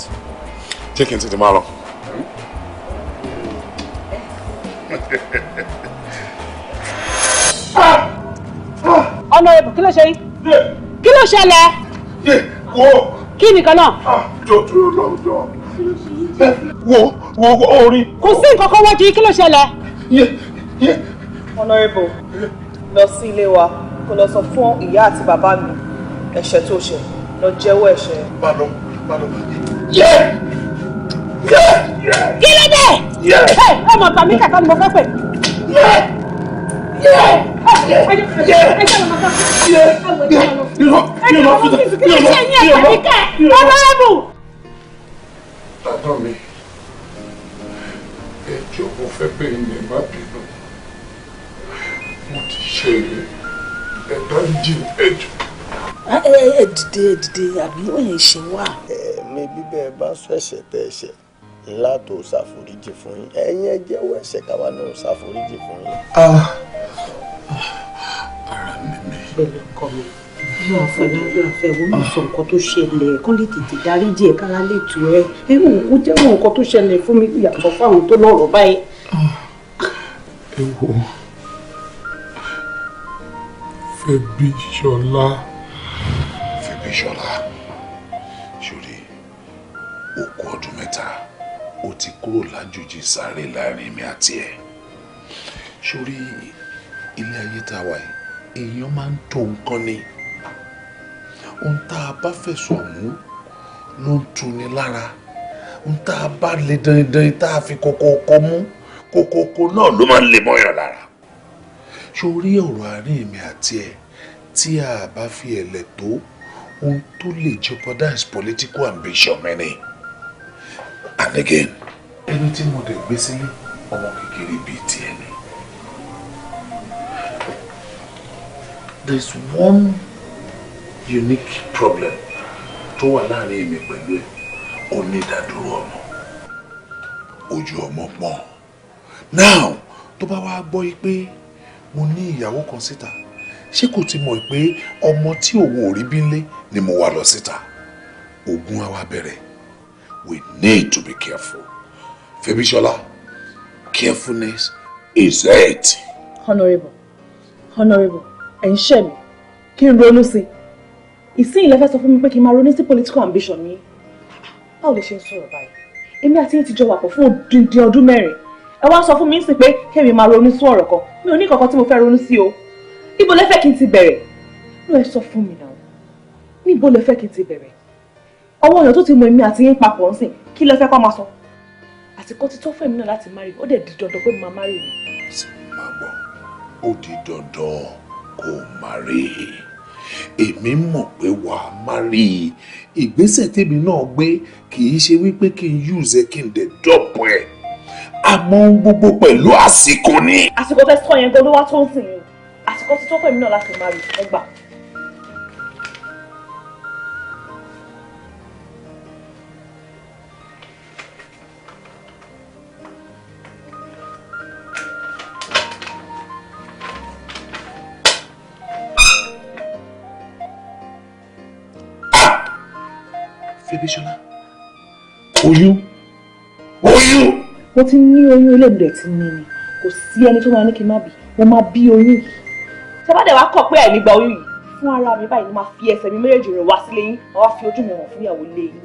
jẹ́ kí n tètè máa lọ. ọ̀nà ìbò kí ló ṣe yín kí ló ṣẹlẹ̀ kí nìkan náà. jọjọ lọ́jọ́ wo orí. kò sí nǹkan kan wájú kí ló ṣẹlẹ̀. Honorable lọ sí ilé wa kó lọ sọ fún ìyá àti bàbá mi ẹ̀ṣẹ̀ tó ṣẹ̀ lọ jẹ́wọ́ ẹ̀ṣẹ̀. Balo. kí ló dé. ọmọ ọgbà mi kàkà ni mo fẹ́ pè. Tàtọ́ mi, ẹjọ́ mo fẹ́ bẹ́ẹ̀ ni má bínú. Mo ti ṣe ẹ̀dá jí ẹjọ́. ẹ dìde àbí ó yẹn ṣe wá. ẹ̀mí bíbẹ́ bá ṣẹ̀ṣẹ̀ tẹ̀ ẹ̀ṣẹ̀ látò ṣàforíjì fún yín ẹ̀yin ẹ jẹ́wọ́ ẹ̀ṣẹ̀ káwa náà ṣàforíjì fún yín. Ara ni mi. bẹ́ẹ̀ kọ́ mi yóò fẹ́ wọ́n mi sọ nǹkan tó ṣẹlẹ̀ kó lè tètè dáríjì ẹ̀ kára lè tù ẹ́ ẹ wò ó jẹ́wọ́ nǹkan tó ṣẹlẹ̀ fún mi yàtọ̀ fáwọn tó lọ́rọ̀ báyìí. ẹ wo Fẹ́bíṣọlá ṣòrí òkú ọdún mẹ́ta ó ti kúrò lájòjì sáré láàrin mi àti ẹ̀ ṣòrí ilé ayé tá a wà yìí èèyàn máa ń tó nǹkan ni ohun tá a bá fẹ̀sùn mú ló ń tuni lára ohun tá a bá lè dandan tá a fi kókókó mú kókókó náà ló máa ń lè mọ́yàn lára ṣòrí ọ̀rọ̀ àárín mi àti ẹ̀ tí a bá fi ẹ̀lẹ̀ tó ohun tó lè jeopardize political ambition mẹ́ni and again ẹni tí mo dẹ̀ gbé sílé ọmọ kékeré bíi tiẹ̀ ni. There's one unique problem tó wà láàrin èmi pẹ̀lú ẹ̀ ó ní ìdádúró ọmọ ojú ọmọ pọ́n now tó bá wá gbọ́ yìí pé mo ní ìyàwó kan síta ṣé kò ti mọ̀ pé ọmọ tí òun ò rí bí nlé ni mo wà lọ síta ogun àwa bẹ̀rẹ̀ we need to be careful Fẹ́bíṣọlá carefulness is it. Honorable ẹ̀ ń ṣẹ̀ mí kí n ronú sí i ìsìn ilẹ̀ fẹ́ sọ fún mi pé kí n máa ronú sí political ambition mi báwo lè ṣe ń sọ̀rọ̀ báyìí èmi àti yín ti jọ wà pọ̀ fún odindi ọdún 4 ẹ wá sọ fún mi sí pé kémi máa ronú sí ọ̀rọ̀ kan mi ò ní kankan tí mo fẹ́ ronú sí o ibo lẹ fẹ́ kí n ti bẹ̀rẹ̀ ló ẹ sọ fún mi náà níbo lẹ fẹ́ kí n ti bẹ̀rẹ̀ ọwọ́ ọ̀yàn tó ti mọ èmi àti yín papọ̀ ń sìn kí lẹ fẹ́ kó máa sọ àsìkò ti tó fún èmi náà láti marry ó dẹ̀ di dandan pé mo máa marry mi. máa gbọ́ ó di dandan kó marry èmi mọ̀ pé wà á marry ìgbésẹ̀ tèmi náà gbé kì í ṣe wípé kí n use ẹ kí n dẹ̀ dọ̀pọ̀ ẹ̀ àmọ́ gbogbo pẹ̀lú àsìkò ni. àsìkò tẹ́ sọ yẹn gan ló wá tó ń sìn yín àsìkò ti tó fún èmi náà láti marry ẹ gbà. Fẹ́bíṣọlá. Oyún. Oyún. Mo ti ní oyún eléyìí tí ní ni. Kò sí ẹni tó máa ní kí n má bí. Mo máa bí oyún yìí. Ṣé bá dẹ̀ wá kọ̀ pé ẹ̀ nígbà oyún yìí? Fún ara mi báyìí ni máa fi ẹsẹ̀ mi méjèèjì rìn wá sílé yín. Màá wá fi ojú mi hàn fún ìyàwó ilé yín.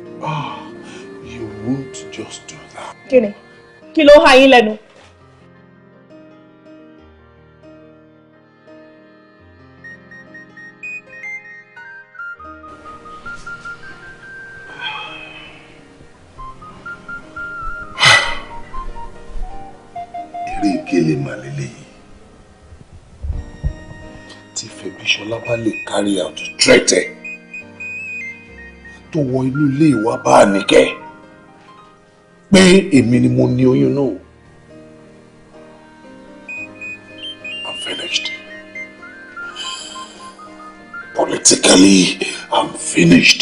You won't just do that. Kí ni? Kí ló há yín lẹ́nu? Eré ìgélé màlélé yìí. Tí Fẹ́bíṣọlá bá lè carry out threat ẹ̀ tó wọ inú ilé ìwà bá Àníkẹ́ pé èmi ni mo ní oyún náà. I'm finished. Politically, I'm finished.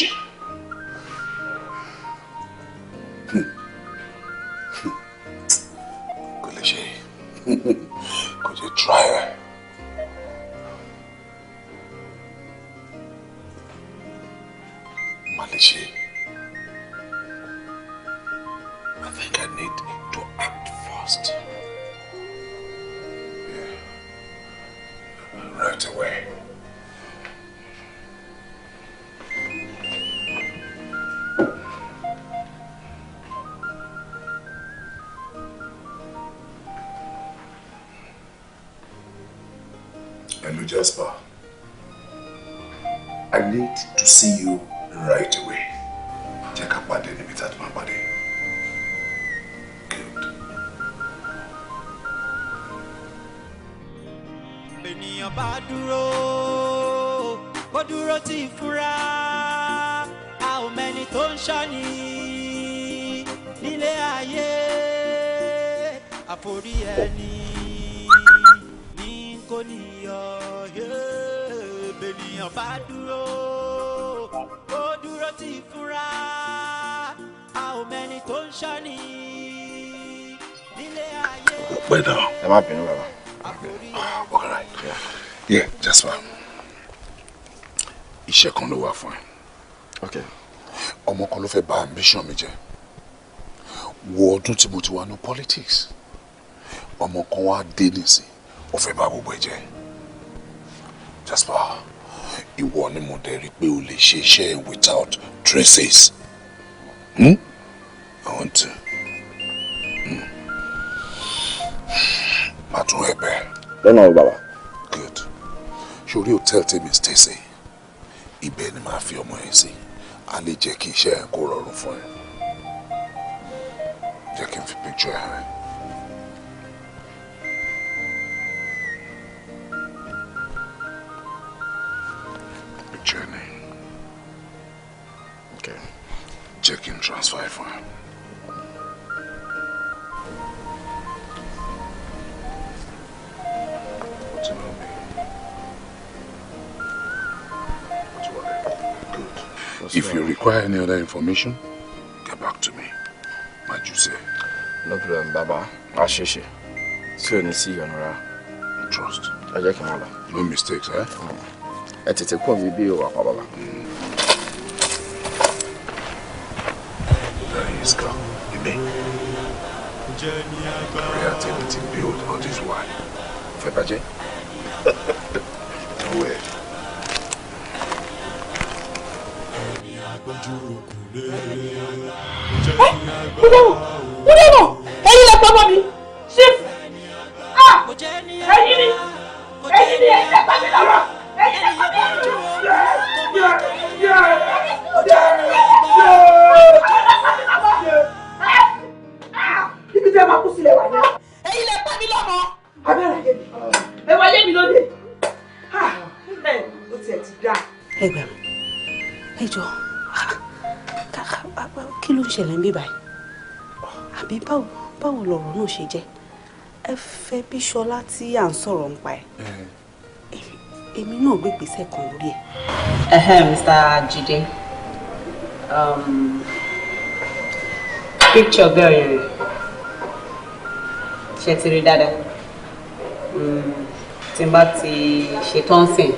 Kò lè ṣe. Kò jẹ́ try ẹ̀. Malishi, I think I need to act fast. Yeah. Right away. Hello, Jasper. I need to see you right away. Check up my daily with my body. Good. Ènìyàn bá dúró, ó dúró tí fúnra, a ò mẹ́ni tó ń ṣọ́ni nílé ayé, àforí ẹni ní kò níyọ̀. Ènìyàn bá dúró, ó dúró tí fúnra, a ò mẹ́ni tó ń ṣọ́ni nílé ayé. Pẹ́ náà. Ẹ má bínú bàbá. Okay, right. Yeah, Jasper. Iṣẹ́ kan ló wà fún ẹ. Okay. Ọmọ kan ló fẹ́ bà ambition mi jẹ́. Wo ọdún tí mo ti wà ní politics. Ọmọ kan wá dé nísìn, ó fẹ́ bà gbogbo ẹ jẹ́. Jasper, ìwọ ni mo dẹ̀ rí pé o lè ṣe iṣẹ́ without traces. I want to. Má tún ẹ̀bẹ̀. Lọ́nà o bàbá. Good. Sórí hotel tèmi stay sí. Ibẹ̀ ni màá fi ọmọ yẹn sí. A lè jẹ́ kí iṣẹ́ ẹ̀ kó rọrùn fún ẹ. Jẹ́ kí n fi picture ẹ̀ hàn ẹ́. Picture ẹ̀ ní. Okay. Jẹ́ kí n transfer ẹ̀ fún ẹ. If you require any other information, get back to me. Majuse. No problem, Baba. Ashishi. See you see you, Trust. No mistakes, eh? It's a cool video, Baba. There is God. You mean? Creativity build all this while. Febaje? No way. Wúdẹ́wò! Ẹ̀yin lẹ pọ̀ mọ́ mi! Chief! Ẹ̀yin ni! Ẹ̀yin ni ẹ̀yin lẹ pa mí lọ́wọ́! Ẹ̀yin lẹ pa mí ibi tí ẹ máa kú sílẹ̀ wà ní. Ẹ̀yin lẹ pa mí lọ́mọ! Abẹ́rẹ́ yé mi. Ẹ wáyé mi lóde. Ó tiẹ̀ ti dá. Ẹ gbà mí. Ẹ jọ. Kí ló ń ṣẹlẹ̀ ń bí báyìí? Àbí báwo lọ̀rọ̀ náà ṣe jẹ́? Ẹ fẹ́ bí Ṣọlá tí à ń sọ̀rọ̀ nípa ẹ̀. Èmi náà gbé ìgbésẹ̀ kan lórí ẹ̀. Mr. Jide, picture girl yẹn ṣe ti rí dáadáa. Tí n bá ti ṣetán sìn,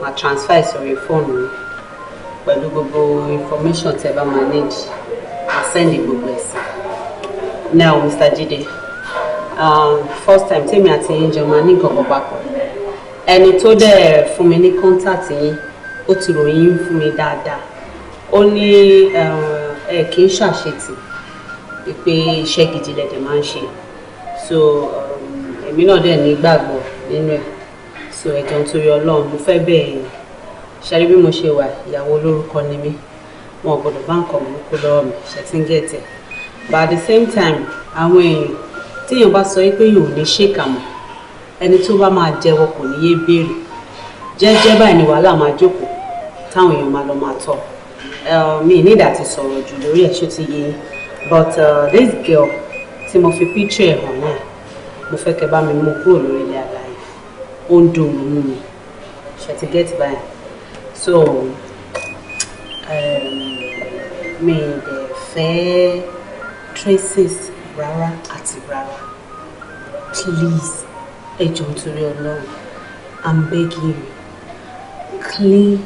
máa transfer sórí fóònù mi. pẹ̀lú gbogbo information tẹ́ bá máa need I'll send gbogbo ẹ̀ sí. Now Mr. Jide, first time tèmi àti yín jọ máa ní nǹkan papọ̀. Ẹni tó dẹ̀ fún mi ní contact yín ó ti ròyìn fún mi dáadáa. Ó ní ẹ kì í ṣàṣetì pé iṣẹ́ gidi lẹ̀dẹ̀ máa ń ṣe. So èmi náà dẹ̀ ní gbàgbọ́ nínú ẹ̀. So ẹ̀jọ̀ nítorí Ọlọ́run mo fẹ́ bẹ́ẹ̀ ṣe bí mo ṣe wà ìyàwó olórúkọ ni mí. Wọn ò gbọdọ̀ bá nǹkan mú kó lọ́wọ́ mi ṣe tí ń gẹ̀tẹ̀. But at the same time àwọn èèyàn téèyàn bá sọ pé yóò ní ṣèkà mọ́ ẹni tó bá máa jẹ́wọ́ kò ní yé béèrè. Jẹ́jẹ́ báyìí ni wàhálà máa jókòó táwọn èèyàn máa lọ máa tọ́. Mi ní ìdá ti sọ̀rọ̀ jù lórí ẹ̀ ṣó ti yé. But this girl tí mo fi picture ẹ̀ hàn yẹn mo fẹ́ kẹ́ bá mi mú kúrò lórí ilé àlàyé. Ó ń dùn mí mi ṣe ti get báyìí. So mi dẹ̀ fẹ́ traces rárá àti rárá. Please ẹ jọ̀ọ́ nítorí Ọlọ́run I'm begging you clean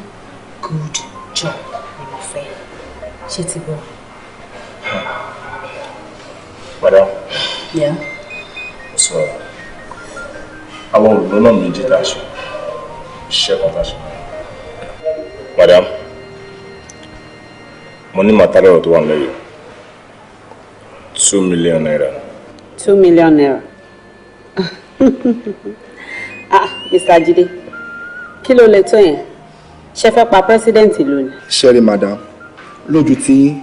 good job ni mo fẹ́ ṣé ti gbọ́. Madam. Yeah. So àwọn olùdó náà méjì tá a ṣe iṣẹ́ kan tá a ṣe. Madam, mo ní màtálẹ̀ tó wà lẹ́yìn 2 million naira. 2 million naira. Mr. Jide, kí ló lè tó yẹn? Ṣé fẹ́ pa president lónìí? Sherry madam, lójú tí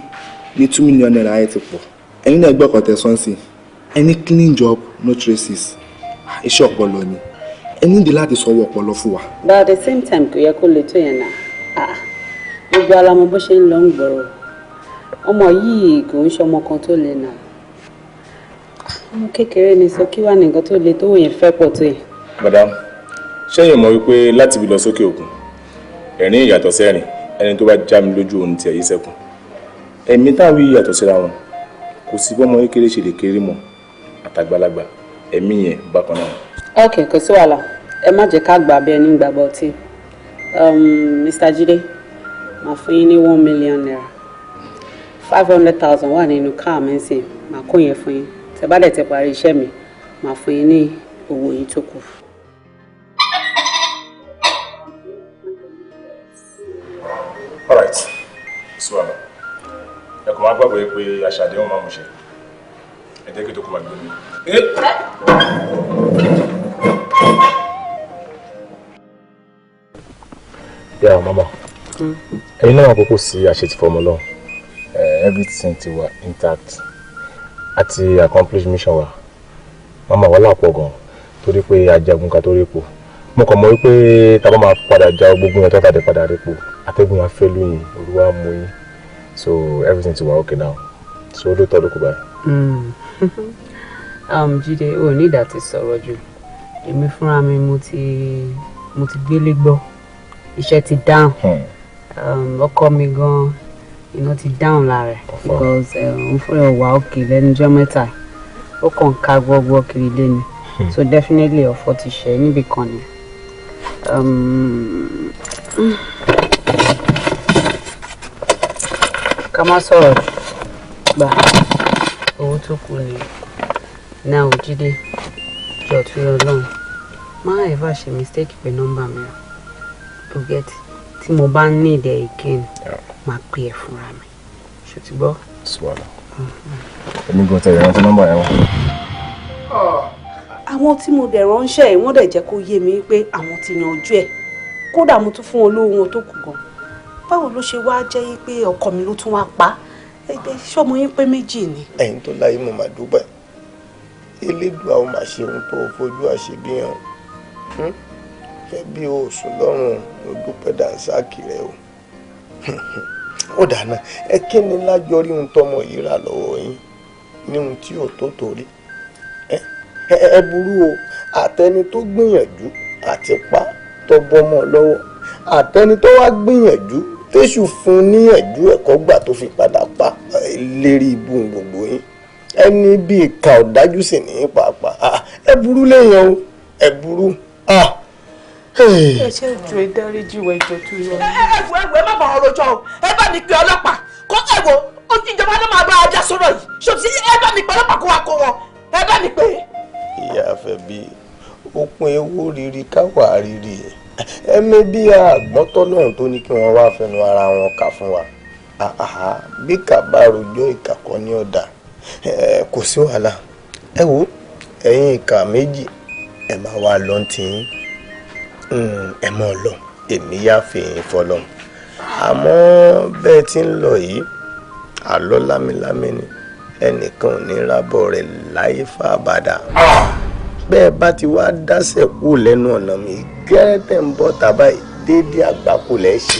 ní 2 million naira ẹ ti pọ̀. Ẹ̀yin náà gbọ́ kọ̀tẹ́ sọ́nsìn. Any clean job, no traces. Iṣẹ́ ọpọlọ ni. Ẹ nídìí láti sọ̀wọ́ ọpọlọ fún wa. But at the same time kò yẹ kó lè tó yẹn náà. Gbogbo alamọ bó ṣe ń lọ ń gbọ́rọ̀. Ọmọ yìí kò ń ṣe ọmọ kan tó lè náà. Ọmọ kékeré ni sọ kí wá ní nǹkan tó le tó yẹn fẹ́ pọ̀ tó yẹn. Madam, ṣẹ́yìn mọ̀ wípé láti bí lọ sókè òkun ẹ̀rín ìyàtọ̀ sẹ́rìn ẹni tó bá já mi lójú òun ti ẹ̀yí sẹ́kùn. Ẹ̀mí táwọn yìí yàtọ̀ síra wọn kò sí bọ́mọ kékeré ṣe lè kéré mọ́ àtàgbàlagbà ẹ̀mí yẹn bákan náà. Ok, kò sí wàhálà ẹ má jẹ́ ká gbà bẹ́ẹ̀ ní gbàgbọ́ tí Mr. Jide máa fún yín ní 1 million naira 500,000 wà nínú káà mẹ́sìn máa kó yẹn fún yín tẹ́ bá dẹ̀ ti parí iṣẹ́ mi máa fún yín ní owó yìí tó kù. Alright, sí wàhálà ẹ kò máa gbàgbọ́ pé aṣàdé wọn máa mú ṣe ẹ jẹ́ kí tó kó máa gbé mi. Yeah, mama. Ẹ̀yin náà kókó sí àṣetì fọmọ lọ. Everything ti wà intact. Àti accomplish mission wa. Mama wala pọ̀ gan torí pé ajagun ká tó repo. Mo kàn mọ̀ wípé tá bá máa padà ja gbogbo yẹn tó tàdé padà repo. Atẹ́gùn yẹn fẹ́ lóyìn, Olúwa mú yín. So everything ti wà okay now. So ló tọ́ ló kú báyìí. Jide, o ní ìdá ti sọ̀rọ̀ jù. Èmi fúnra mi mo ti gbélé gbọ́. Iṣẹ́ ti down. Ọkọ mi gan iná ti down lára because n fúnra wà òkè lẹ́nujọ́ mẹ́ta. Ó kàn ká gbọ́gbọ́ kiri lé ni. So definitely ọ̀fọ̀ ti ṣe níbì kan ni. Ká má sọ̀rọ̀ gbà owó tó kù ni. Now Jide, jọ̀ọ́ tó yọ lọ́hùn. Má ever ṣe mistake pé nọ́mbà mi o get tí mo bá need ẹ again máa pè ẹ́ fúnra mi. Ṣó ti gbọ́? Swallow. Èmi gan tẹ̀lé rántí nọ́mbà yẹn wọ́n. Àwọn tí mo dẹ̀ ránṣẹ́ ẹ̀ wọ́n dẹ̀ jẹ́ kó yé mi pé àwọn ti yanjú ẹ̀. Kódà mo tún fún olówó wọn tó kù gan. Báwo ló ṣe wá jẹ́ pé ọkọ mi ló tún wá pa? Ṣọ́mọ yín pé méjì ni. Ẹ̀yin tó láyé mo máa dúpẹ́. Elédùà ó máa ṣe ohun tó fojú àṣebíyàn. Fẹ́ bí oṣù lọ́rùn ló dúpẹ́ dànsákì rẹ o. Ó dáná ẹ kí ni lájọ rí ohun tọmọ yìí rà lọ́wọ́ yín ní ohun tí ò tó torí. Ẹ burú o, àtẹni tó gbìyànjú àti pa tó bọ́mọ lọ́wọ́ àtẹni tó wá gbìyànjú tẹ́sù fún níyànjú ẹ̀kọ́ gbà tó fi padà pa lérí ibú gbogbo yín. Ẹni bí ìka ọ̀dájú sì ní pàápàá ẹ burú léèyàn o ẹ burú. ẹ ṣe ètò ìdáríjì wọ ìjọ tó yọ. ẹ má bàa rojọ́ o ẹ bá mi pe ọlọ́pàá kó ẹ wo ìjọba ló máa bá ajá sọ̀rọ̀ yìí ṣòtí ẹ bá mi pe ọlọ́pàá kó wa kó wọn ẹ bá mi pe. ìyá Àfẹ́bí òpin ewu rírí káwà rírí ẹ̀mí bí àgbọ́tọ́ náà tó ní kí wọ́n wá fẹnu ara wọn kà fún wa bí kàbá rojọ́ ìkàkọ́ ní ọ̀dà kò sí wàhálà ẹ wo ẹ̀yin ìkà méjì ẹ máa wá lọ tí ẹ mọ̀ lọ èmi yá fèyìn fọlọ́n àmọ́ bẹ́ẹ̀ tí ń lọ yìí àlọ́ lámilámi ni ẹnìkan ò ní rábọ̀ rẹ̀ láyé fàbàdà bẹ́ẹ̀ bá ti wá dásẹ̀ kú lẹ́nu ọ̀nà mi gẹ́rẹ́tẹ̀ ń bọ́ tàbá déédé àgbákò lẹ́ ṣe.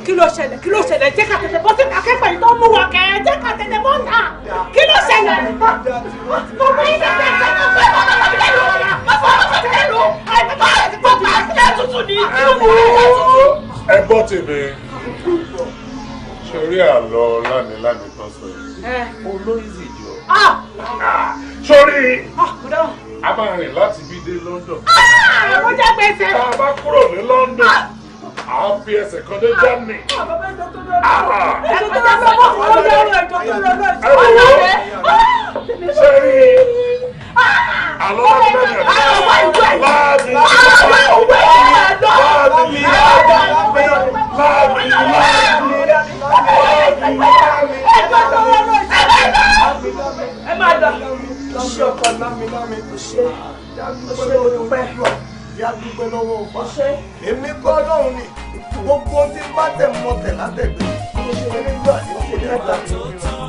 kí ló ṣẹlẹ̀ jẹ́ ká tètè bọ́ sí akẹ́kọ̀ọ́ yìí tó mú wa kẹ́ ẹ jẹ́ ká tètè bọ́ ta kí ló ṣẹlẹ̀. bàbá yìí tètè ṣẹlẹ̀ fún ẹ̀fọ́ bàbá mi lẹ́nu bàbá mi lẹ́nu àìbá bàbá sílẹ̀ tuntun ni kí ló mú ẹ̀ tuntun. ẹ gbọ́ tèmi sórí àlọ́ lámilámi kan sọ yìí olóyè jọ sórí a máa rìn láti bí dé London ó jẹ́ gbèsè tá a bá kúrò ní London a fi ẹsẹ̀ kan dé Germany. sẹ́rí àlọ́ dúpẹ́ lọ́wọ́ ọba èmi kọ́ Ọlọ́run ni gbogbo tí bá tẹ̀ mọ́ tẹ̀ látẹ̀gbẹ́ mo ṣe nígbà tí ó ṣe nígbà tí ó